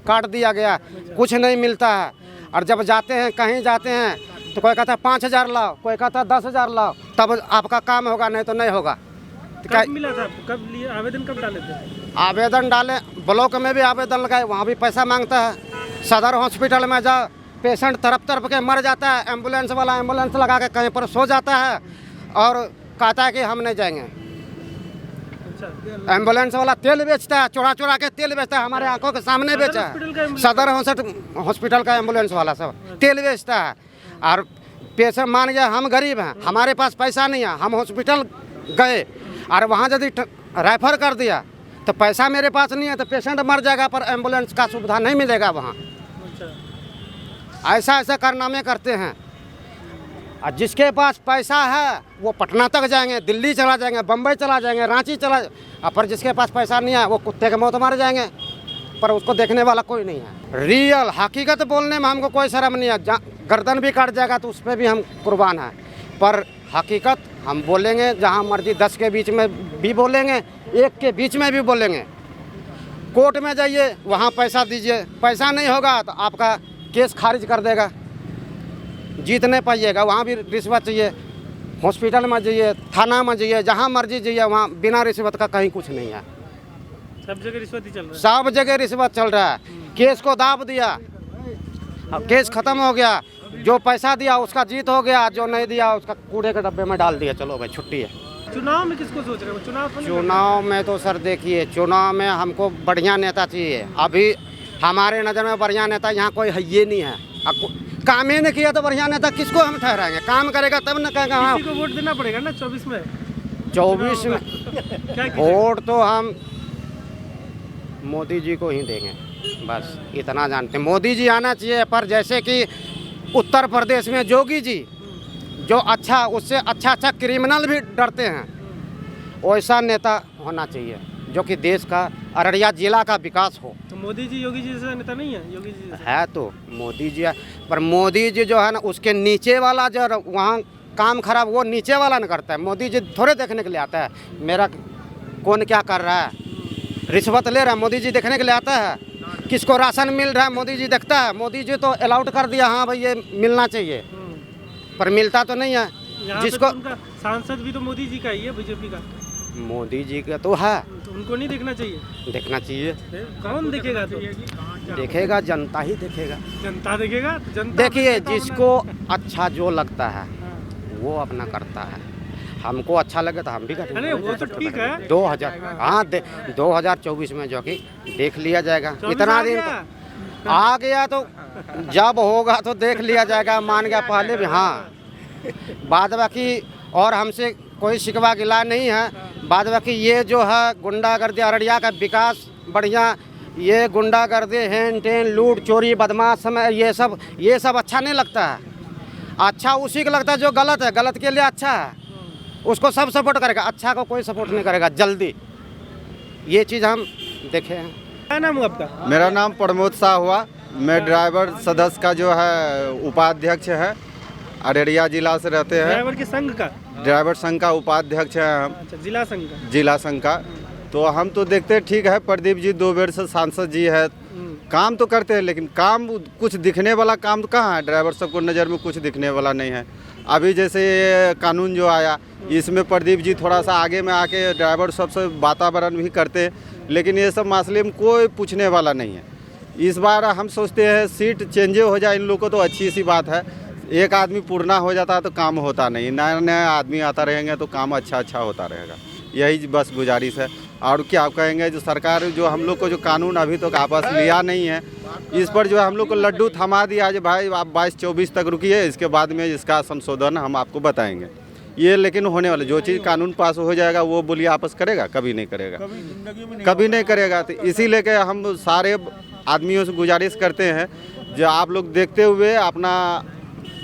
काट दिया गया, कुछ नहीं मिलता है। और जब जाते हैं, कहीं जाते हैं तो कोई कहता है 5,000 लाओ, कोई कहता है 10,000 लाओ, तब आपका काम होगा, नहीं तो नहीं होगा। कब मिला था आपको? कब लिए? आवेदन कब डाले थे? आवेदन डाले, ब्लॉक में भी आवेदन लगाए, वहाँ भी पैसा मांगता है। सदर हॉस्पिटल में जाओ, पेशेंट तरफ के मर जाता है, एम्बुलेंस वाला एम्बुलेंस लगा के कहीं पर सो जाता है और कहता है कि हम नहीं जाएंगे। एम्बुलेंस वाला तेल बेचता है, चोरा के तेल बेचता है, हमारे आंखों के सामने बेचा है। सदर हॉस्पिटल का एम्बुलेंस वाला सब तेल बेचता है। और पेशेंट मान गया हम गरीब हैं, हमारे पास पैसा नहीं है, हम हॉस्पिटल गए और वहाँ यदि रेफर कर दिया तो पैसा मेरे पास नहीं है, तो पेशेंट मर जाएगा, पर एम्बुलेंस का सुविधा नहीं मिलेगा वहाँ। ऐसा कारनामे करते हैं। और जिसके पास पैसा है वो पटना तक जाएंगे, दिल्ली चला जाएंगे, बम्बई चला जाएंगे, रांची चला, पर जिसके पास पैसा नहीं है वो कुत्ते के मौत मार जाएंगे, पर उसको देखने वाला कोई नहीं है। रियल हकीकत बोलने में हमको कोई शर्म नहीं है। गर्दन भी काट जाएगा तो उस पर भी हम कुर्बान हैं, पर हकीकत हम बोलेंगे। जहाँ मर्जी 10 के बीच में भी बोलेंगे, 1 के बीच में भी बोलेंगे। कोर्ट में जाइए, वहाँ पैसा दीजिए, पैसा नहीं होगा तो आपका केस खारिज कर देगा, जीत नहीं पाइएगा। वहाँ भी रिश्वत चाहिए। हॉस्पिटल में जाइए, थाना में जाइए, जहाँ मर्जी जाइए, वहाँ बिना रिश्वत का कहीं कुछ नहीं है। सब जगह रिश्वत ही चल रहा है। सब जगह रिश्वत चल रहा है। केस को दाब दिया, अब केस खत्म हो गया। जो पैसा दिया उसका जीत हो गया, जो नहीं दिया उसका कूड़े के डब्बे में डाल दिया, चलो भाई छुट्टी है। चुनाव में किसको सोच रहे हो? चुनाव में तो सर देखिए, चुनाव में हमको बढ़िया नेता चाहिए। अभी हमारे नज़र में बढ़िया नेता यहाँ कोई है ये नहीं है। काम ही नहीं किया तो बढ़िया नेता किसको हम ठहराएंगे? काम करेगा तब न कहेंगे। हाँ, किसी को वोट देना पड़ेगा ना 24 में। 24 में वोट तो हम मोदी जी को ही देंगे, बस इतना जानते हैं। मोदी जी आना चाहिए, पर जैसे कि उत्तर प्रदेश में योगी जी जो अच्छा, उससे अच्छा क्रिमिनल भी डरते हैं, वैसा नेता होना चाहिए जो कि देश का, अररिया जिला का विकास हो। तो मोदी जी योगी जी जैसा नेता नहीं है? योगी जी है तो मोदी जी है, पर मोदी जी जो है ना, उसके नीचे वाला जो वहाँ काम खराब वो नीचे वाला न करता है। मोदी जी थोड़े देखने के लिए आता है मेरा कौन क्या कर रहा है, रिश्वत ले रहा है, मोदी जी देखने के लिए आता है। किसको राशन मिल रहा है मोदी जी देखता है। मोदी जी तो अलाउड कर दिया, हाँ भाई ये मिलना चाहिए, पर मिलता तो नहीं है। जिसको सांसद भी तो मोदी जी का ही है, बीजेपी का। मोदी जी का तो है, तो उनको नहीं देखना चाहिए? देखना चाहिए। कौन देखेगा? तो देखेगा जनता ही देखेगा। जनता देखेगा? जनता देखिए, जिसको अच्छा जो लगता है वो अपना करता है। हमको अच्छा लगे तो हम भी करेंगे। अरे वो तो ठीक है। 2000 हाँ 2024 में जो कि देख लिया जाएगा। इतना दिन तो आ गया तो जब होगा तो देख लिया जाएगा। मान गया पहले भी। हाँ बाद बाकी और हमसे कोई शिकवा गिला नहीं है। बाद बाकी ये जो है गुंडागर्दी अररिया का विकास बढ़िया, ये गुंडागर्दी हेन टेन लूट चोरी बदमाश समय ये सब अच्छा नहीं लगता है। अच्छा उसी को लगता है जो गलत है, गलत के लिए अच्छा है उसको सब सपोर्ट करेगा, अच्छा को कोई सपोर्ट नहीं करेगा जल्दी। ये चीज़ हम देखे हैं। क्या नाम है आपका? मेरा नाम प्रमोद शाह हुआ। मैं ड्राइवर सदस्य का जो है उपाध्यक्ष है, अररिया जिला से रहते हैं। ड्राइवर के संघ का? ड्राइवर संघ का उपाध्यक्ष है हम। अच्छा, जिला संघ का? जिला संघ का। तो हम तो देखते ठीक है, प्रदीप जी 2 बार से सांसद जी है, काम तो करते हैं लेकिन काम कुछ दिखने वाला काम तो कहाँ है? ड्राइवर सबको नज़र में कुछ दिखने वाला नहीं है। अभी जैसे ये कानून जो आया इसमें प्रदीप जी थोड़ा सा आगे में आके ड्राइवर सबसे वातावरण भी करते हैं, लेकिन ये सब मामले में कोई पूछने वाला नहीं है। इस बार हम सोचते हैं सीट चेंज हो जाए इन लोगों को तो अच्छी सी बात है। एक आदमी पूर्णा हो जाता है तो काम होता नहीं, नया नया आदमी आता रहेंगे तो काम अच्छा होता रहेगा। यही बस गुजारिश है। और क्या आप कहेंगे, जो सरकार जो हम लोग को जो कानून अभी तक वापस लिया नहीं है, इस पर जो है हम लोग को लड्डू थमा दिया जो भाई आप 22-24 तक रुकिए, इसके बाद में इसका संशोधन हम आपको बताएंगे। ये लेकिन होने वाला जो चीज़ कानून पास हो जाएगा वो बोलिए आपस करेगा? कभी नहीं करेगा, कभी नहीं करेगा। तो इसी लेके हम सारे आदमियों से गुजारिश करते हैं जो आप लोग देखते हुए अपना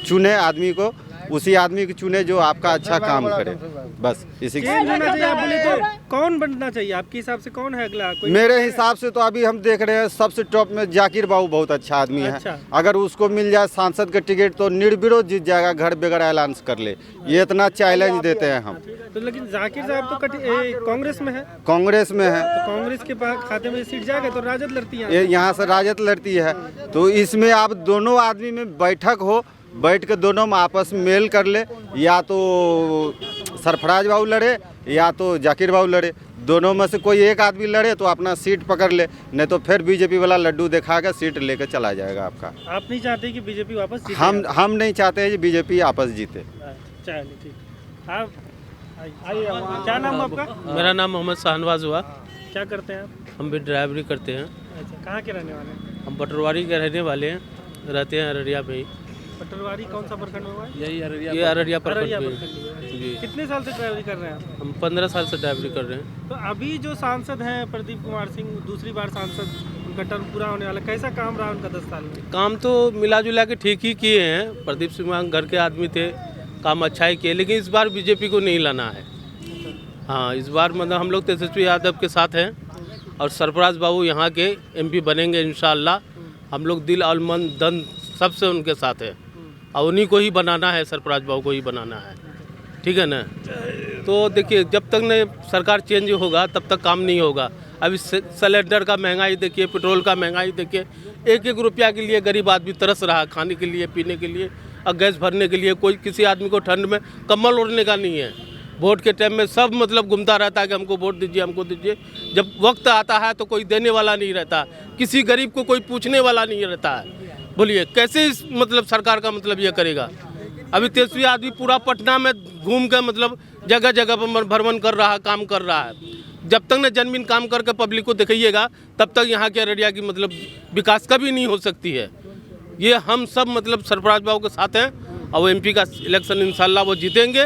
चुने आदमी को, उसी आदमी को चुने जो आपका अच्छा काम करे। बस इसी कौन बनना चाहिए आपके हिसाब से? कौन है अगला? मेरे हिसाब से तो अभी हम देख रहे हैं सबसे टॉप में जाकिर बाबू बहुत अच्छा आदमी है। अगर उसको मिल जाए सांसद का टिकट तो निर्विरोध जीत जाएगा, घर बगैर ऐलान कर ले। ये इतना चैलेंज देते हैं हम। तो लेकिन जाकिर साहब तो कांग्रेस में है। कांग्रेस में है तो कांग्रेस के खाते में सीट जाएगा तो राजद लड़ती है। यहाँ से राजद लड़ती है। तो इसमें आप दोनों आदमी में बैठक हो, बैठ के दोनों में आपस में मेल कर ले, या तो सरफराज बाबू लड़े या तो जाकिर बाबू लड़े। दोनों में से कोई एक आदमी लड़े तो अपना सीट पकड़ ले, नहीं तो फिर बीजेपी वाला लड्डू दिखा के सीट लेकर चला जाएगा आपका। आप नहीं चाहते कि बीजेपी वापस जीते? हम नहीं चाहते हैं कि बीजेपी वापस जीते। चलिए ठीक। आप क्या नाम है आपका? मेरा नाम मोहम्मद शाहनवाज हुआ। क्या करते हैं आप? हम भी ड्राइवरी करते हैं। अच्छा, कहाँ के रहने वाले हैं? हम पटरवारी के रहने वाले हैं, रहते हैं अररिया में ही। पटरवारी कौन सा प्रखंड हुआ? यही अररिया। ये अररिया प्रखंड में जी। कितने साल से ड्राइवरी कर रहे हैं आप? हम 15 साल से ड्राइवरी कर रहे हैं। तो अभी जो सांसद हैं प्रदीप कुमार सिंह, दूसरी बार सांसद, उनका टर्म पूरा होने वाला, कैसा काम रहा उनका 10 साल में? काम तो मिला जुला के ठीक ही किए हैं। प्रदीप सिंह घर के आदमी थे, काम अच्छा ही किए, लेकिन इस बार बीजेपी को नहीं लाना है। हाँ, इस बार मतलब हम लोग तेजस्वी यादव के साथ हैं और सरफराज बाबू यहाँ के MP बनेंगे इंशाअल्लाह। हम लोग दिल और मन धन सबसे उनके साथ है और उन्हीं को ही बनाना है, सरफराज बाबू को ही बनाना है। ठीक है ना? तो देखिए जब तक न सरकार चेंज होगा तब तक काम नहीं होगा। अभी सिलेंडर का महंगाई देखिए, पेट्रोल का महंगाई देखिए, 1-1 रुपया के लिए गरीब आदमी तरस रहा, खाने के लिए, पीने के लिए और गैस भरने के लिए। कोई किसी आदमी को ठंड में कम्बल ओढ़ने का नहीं है। वोट के टाइम में सब मतलब घूमता रहता है कि हमको वोट दीजिए, हमको दीजिए। जब वक्त आता है तो कोई देने वाला नहीं रहता, किसी गरीब को कोई पूछने वाला नहीं रहता है। बोलिए कैसे इस मतलब सरकार का मतलब ये करेगा? अभी तेजस्वी आदमी पूरा पटना में घूम के मतलब जगह जगह पर भ्रमण कर रहा है, काम कर रहा है। जब तक न जन्मीन काम करके पब्लिक को दिखाइएगा तब तक यहाँ के अररिया की मतलब विकास कभी नहीं हो सकती है। ये हम सब मतलब सरफराज बाबू के साथ हैं और MP का इलेक्शन इंशाल्लाह वो जीतेंगे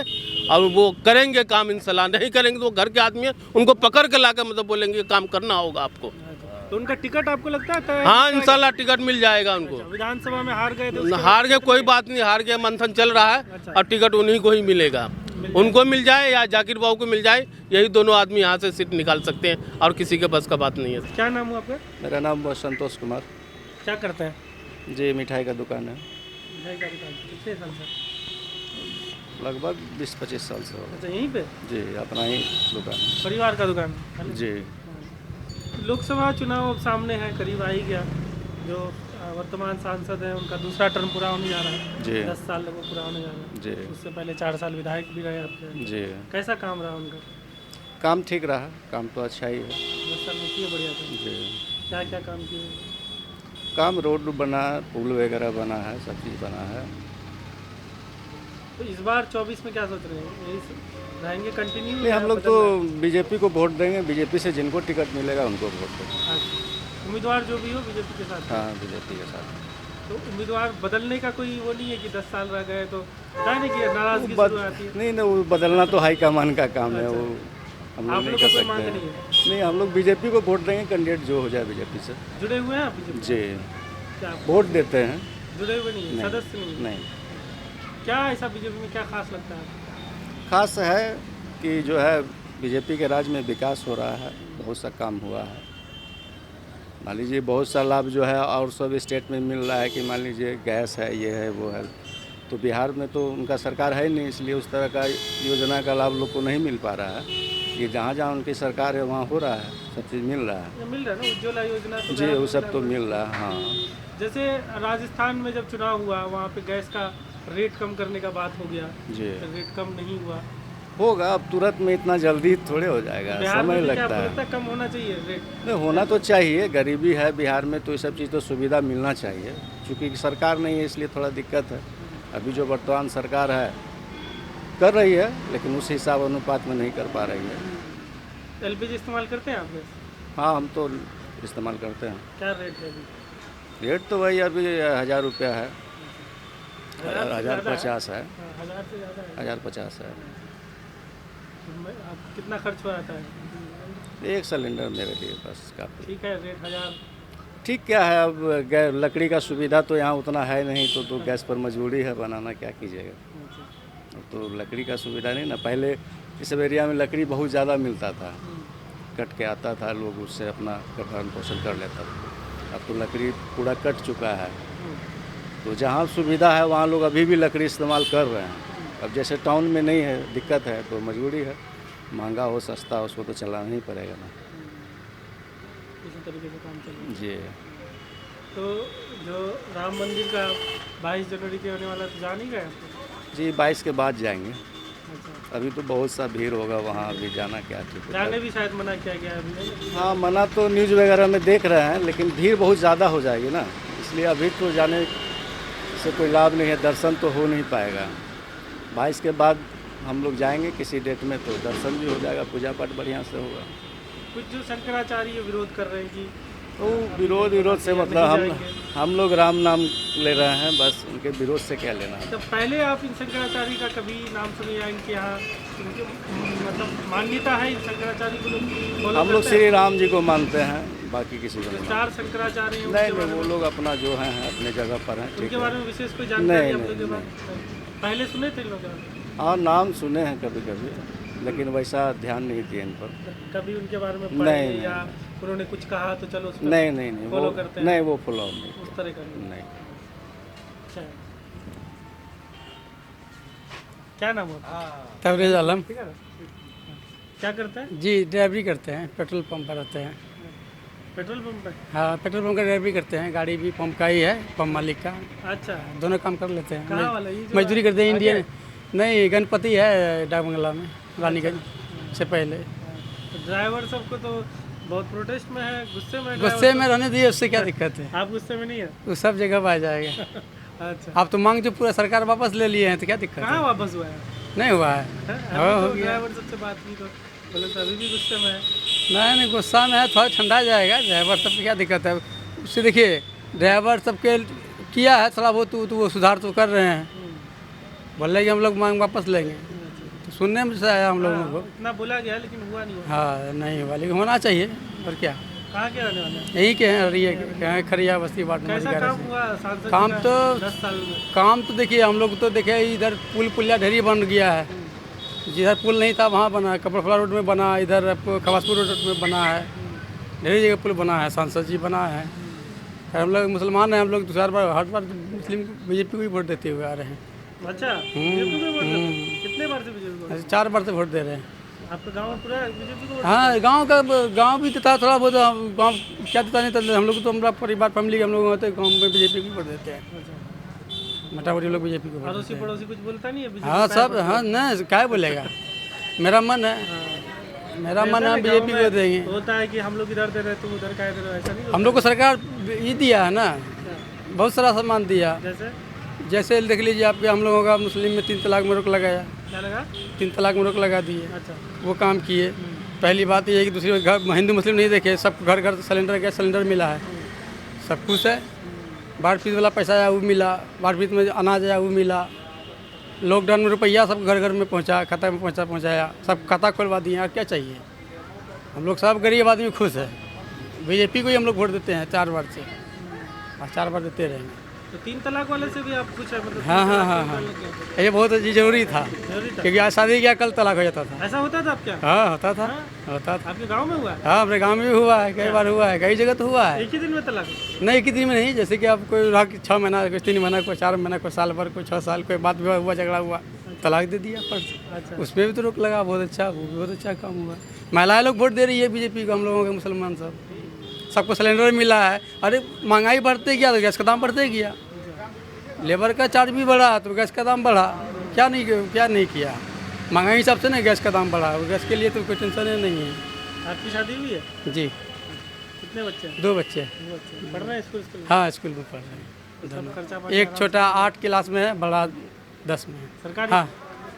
और वो करेंगे काम। इंशाल्लाह नहीं करेंगे तो घर के आदमी हैं, उनको पकड़ के लाकर मतलब बोलेंगे काम करना होगा आपको। तो उनका टिकट आपको लगता है? हाँ, इंशाल्लाह टिकट मिल जाएगा उनको। विधानसभा में हार गए थे? हार गए कोई बात नहीं, हार गया, मंथन चल रहा है और टिकट उन्हीं को ही मिलेगा। उनको मिल जाए या जाकिर बाबू को मिल जाए, यही दोनों आदमी यहाँ से सीट निकाल सकते हैं और किसी के बस का बात नहीं है। क्या नाम है आपका? मेरा नाम संतोष कुमार। क्या करते हैं? जी, मिठाई का दुकान है। मिठाई का दुकान कितने साल से? लगभग 20-25 साल से। अच्छा, यहीं पे? जी, अपना ही दुकान, परिवार का दुकान जी। लोकसभा चुनाव अब सामने है, करीब आ ही गया। जो वर्तमान सांसद हैं उनका दूसरा टर्म पूरा होने जा रहा है जी। 10 साल लगभग पूरा होने जा रहा है जी। उससे पहले 4 साल विधायक भी रहे आपके जी। कैसा काम रहा उनका? काम ठीक रहा, काम तो अच्छा ही है। 10 साल में किए बढ़िया था जी। क्या क्या काम किए? काम रोड बना, पुल वगैरह बना है, सब चीज़ बना है। तो इस बार 24 में क्या सोच रहे हैं, यही रहेंगे कंटिन्यू? नहीं, हम लोग तो बीजेपी को वोट देंगे, बीजेपी से जिनको टिकट मिलेगा उनको वोट देंगे। उम्मीदवार जो भी हो बीजेपी के साथ? हाँ, बीजेपी के साथ। तो उम्मीदवार बदलने का कोई वो नहीं है कि 10 साल रह गए तो नहीं कि नाराजगी शुरू आती है? नहीं, वो बदलना तो हाईकमान का काम है, वो हम लोग नहीं कर सकते मांग हैं। नहीं है? नहीं, हम लोग बीजेपी को वोट देंगे, कैंडिडेट जो हो जाए बीजेपी से। जुड़े हुए हैं आप बीजेपी? जी, वोट देते हैं। जुड़े हुए नहीं, सदस्य नहीं? नहीं। क्या ऐसा बीजेपी में क्या खास लगता है? खास है कि जो है बीजेपी के राज्य में विकास हो रहा है, बहुत सा काम हुआ है। मान लीजिए बहुत सा लाभ जो है और सब स्टेट में मिल रहा है कि मान लीजिए गैस है, ये है, वो है, तो बिहार में तो उनका सरकार है नहीं, इसलिए उस तरह का योजना का लाभ लोग को नहीं मिल पा रहा है। ये जहाँ जहाँ उनकी सरकार है वहाँ हो रहा है, सब चीज़ मिल रहा है। मिल रहा है ना, उज्ज्वला योजना तो जी, वो सब तो मिल रहा है। हाँ, जैसे राजस्थान में जब चुनाव हुआ वहाँ पे गैस का रेट कम करने का बात हो गया, जी, रेट कम नहीं हुआ। होगा, अब तुरंत में इतना जल्दी थोड़े हो जाएगा, समय लगता है। कम होना चाहिए रेट? नहीं, होना तो चाहिए, गरीबी है बिहार में तो ये सब चीज़ तो सुविधा मिलना चाहिए। चूँकि सरकार नहीं है इसलिए थोड़ा दिक्कत है। अभी जो वर्तमान सरकार है कर रही है, लेकिन उस हिसाब अनुपात में नहीं कर पा रही है। LPG इस्तेमाल करते हैं आप? हाँ, हम तो इस्तेमाल करते हैं। क्या रेट है अभी? रेट तो वही अभी 1000 रुपया है, 1050 है, 1000 से ज़्यादा है? 1050 है। अब कितना खर्च हो जाता है? एक सिलेंडर मेरे लिए बस काफ़ी। ठीक है, रेट 1000 ठीक क्या है, अब लकड़ी का सुविधा तो यहाँ उतना है नहीं, तो गैस पर मजबूरी है बनाना, क्या कीजिएगा। तो लकड़ी का सुविधा नहीं ना, पहले इस एरिया में लकड़ी बहुत ज़्यादा मिलता था, कट के आता था, लोग उससे अपना भरण पोषण कर लेता था। अब तो लकड़ी पूरा कट चुका है, तो जहाँ सुविधा है वहाँ लोग अभी भी लकड़ी इस्तेमाल कर रहे हैं। अब जैसे टाउन में नहीं है, दिक्कत है, तो मजबूरी है, महंगा हो सस्ता हो उसको तो चलाना ही पड़ेगा ना। इसी तरीके से काम चल रहा है। जी। तो जो राम मंदिर का 22 जनवरी के होने वाला, तो जा नहीं गए? जी, 22 के बाद जाएंगे। अच्छा। अभी तो बहुत सा भीड़ होगा वहाँ, अभी जाना क्या ठीक है। जाने भी शायद मना किया गया अभी? हाँ, मना तो न्यूज़ वगैरह में देख रहे हैं, लेकिन भीड़ बहुत ज़्यादा हो जाएगी ना, इसलिए अभी तो जाने से कोई लाभ नहीं है, दर्शन तो हो नहीं पाएगा। 22 के बाद हम लोग जाएंगे किसी डेट में, तो दर्शन भी हो जाएगा, पूजा पाठ बढ़िया से होगा। कुछ जो शंकराचार्य विरोध कर रहे हैं कि तो विरोध से मतलब हम लोग राम नाम ले रहे हैं, बस उनके विरोध से क्या लेना है। तो पहले आप इन शंकराचार्य का कभी नाम सुने या इनके यहाँ मतलब मान्यता है इन शंकराचार्य को लोग? हम लोग श्री राम जी को मानते हैं, बाकी किसी को नहीं। 4 शंकराचार्य हैं? नहीं, वो लोग अपना जो है अपने जगह पर हैं। उनके बारे में विशेष कोई जानकारी नहीं, पहले सुने थे लोग? हाँ, नाम सुने हैं कभी कभी, लेकिन वैसा ध्यान नहीं दिया इन पर। कभी उनके बारे में पढ़े या उन्होंने कुछ कहा तो चलो उसको नहीं, फॉलो करते हैं? नहीं, वो फॉलो नहीं, उस तरह का नहीं। अच्छा, क्या नाम है? तबरेज आलम। क्या करते हैं? जी, ड्राइवरी करते हैं, पेट्रोल पंप पर रहते हैं। पेट्रोल पंप पे? हाँ, पेट्रोल पंप का ड्राइवरी करते हैं, गाड़ी भी पंप का ही है, पंप मालिक का। अच्छा, दोनों काम कर लेते हैं। कहाँ वाला? मजदूरी करते हैं इंडियन। नहीं, गणपति है डाक बंगला में, रानीगंज से पहले। ड्राइवर सबको तो बहुत प्रोटेस्ट में है, गुस्से में। गुस्से में रहने दिए, उससे क्या दिक्कत है? आप गुस्से में नहीं है? वो सब जगह आ जाएगा। अच्छा, आप तो मांग जो पूरा सरकार वापस ले लिए हैं, तो क्या दिक्कत है? कहाँ वापस हुआ है? नहीं हुआ है, हो गया। ड्राइवर सबसे बात की तो बोले तो अभी भी गुस्से में है। नहीं, गुस्सा में है, थोड़ा ठंडा जाएगा। ड्राइवर सब क्या दिक्कत है उससे? देखिए, ड्राइवर सबके किया है थोड़ा बहुत, तो वो सुधार तो कर रहे हैं। बोले कि हम लोग मांग वापस लेंगे, तो सुनने में से आया हम लोगों को। इतना बोला गया लेकिन हुआ नहीं। हाँ, नहीं हुआ, लेकिन होना चाहिए। और क्या, कहाँ के रहने वाले हैं? यहीं के हैं, अरिया के, खरिया बस्ती वार्ड नंबर 11 काम से। हुआ सांसद काम जी का तो 10 साल में? काम तो देखिए, हम लोग तो देखे इधर पुल पुलिया ढेरी बन गया है। जिधर पुल नहीं था वहाँ बना है, कपड़फला रोड में बना, इधर खवासपुर रोड में बना है, ढेरी जगह पुल बना है, सांसद जी बना है। हम लोग मुसलमान हैं, हम लोग 2 बार हर बार मुस्लिम बीजेपी को ही वोट देते हुए आ रहे हैं। अच्छा, बीजेपी को वोट देते हैं? कितने बार से बीजेपी को? 4 बार से वोट दे रहे हैं। आपका गांव पूरा बीजेपी को? हाँ, गांव भी था थोड़ा बहुत, गांव क्या देता नहीं था। हम लोग तो हमारा परिवार फैमिली हम लोग होते गाँव में बीजेपी को वोट देते हैं। मोटा मोटी लोग बीजेपी को वोट देते हैं। पड़ोसी कुछ बोलता नहीं है? हाँ, सब। हाँ, नहीं, क्या बोलेगा, मेरा मन है, मेरा मन है बीजेपी को देंगे। होता है कि हम लोग इधर दे रहे तुम उधर का दे रहे, ऐसा नहीं? हम लोग को सरकार ये दिया है ना, बहुत सारा सामान दिया। जैसे जैसे देख लीजिए आपके हम लोगों का मुस्लिम में 3 तलाक में रोक लगाया। क्या लगा? 3 तलाक में रोक लगा दिए। अच्छा। वो काम किए। पहली बात ये है कि दूसरी घर हिंदू मुस्लिम नहीं देखे, सब घर घर सिलेंडर गैस सिलेंडर मिला है, सब कुछ है। बाढ़ पीड़ित वाला पैसा आया वो मिला, बाढ़ पीड़ित में अनाज आया वो मिला, लॉकडाउन में रुपया सब घर घर में पहुंचा, खाता में पहुंचाया, सब खाता खुलवा दिए। और क्या चाहिए? हम लोग सब गरीब आदमी खुश है। बीजेपी को ही हम लोग वोट देते हैं 4 बार से, और 4 बार देते रहेंगे। तो 3 तलाक वाले से भी आप कुछ मतलब? हाँ, ये बहुत जरूरी था, क्योंकि आज शादी किया कल तलाक हो जाता था। ऐसा होता था आपके? हाँ होता था, होता था। आपके गांव में हुआ? हाँ, अपने गांव में भी हुआ है, कई बार हुआ है, कई जगह तो हुआ है। एक ही दिन में तलाक? नहीं, एक ही दिन में नहीं। जैसे कि आप कोई रहा 6 महीना, कोई 3 महीना, कोई 4 महीना, कोई साल भर, कोई 6 साल, कोई बात विवाह हुआ, झगड़ा हुआ, तलाक दे दिया फर्ज। अच्छा। उसमें भी तो रोक लगा, बहुत अच्छा, वो भी बहुत अच्छा काम हुआ। महिलाएं लोग वोट दे रही है बीजेपी को, हम लोगों के मुसलमान सब, सबको सिलेंडर मिला है। अरे महंगाई बढ़ते गया तो गैस का दाम बढ़ते गया, लेबर का चार्ज भी बढ़ा तो गैस का दाम बढ़ा। क्या नहीं किया? महंगाई हिसाब से ना गैस का दाम बढ़ा, गैस के लिए तो कोई टेंशन नहीं है। आपकी शादी हुई है? जी। कितने बच्चे? 2 बच्चे। पढ़ रहे हैं स्कूल? हाँ, स्कूल में पढ़ रहे हैं। एक छोटा 8 क्लास में है, बड़ा 10 में है। सरकारी?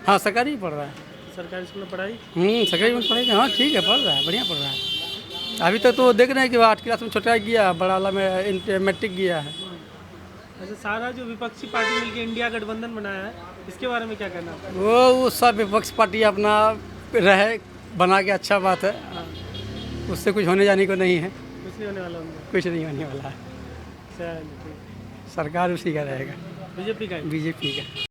हाँ, सरकारी पढ़ रहा है। सरकारी स्कूल में पढ़ाई? सरकारी में पढ़ेगा। हाँ ठीक है, पढ़ रहा है, बढ़िया पढ़ रहा है। अभी तक तो देख रहे हैं कि 8 क्लास में छोटा गया, बड़ा वाला में मैट्रिक गया है। अच्छा, सारा जो विपक्षी पार्टी मिलकर इंडिया गठबंधन बनाया है, इसके बारे में क्या कहना है? वो सब विपक्ष पार्टी अपना रहे बना के, अच्छा बात है, उससे कुछ होने जाने को नहीं है। कुछ नहीं होने वाला उनका? कुछ नहीं होने वाला है। चलिए, सरकार उसी का रहेगा, बीजेपी का? बीजेपी का।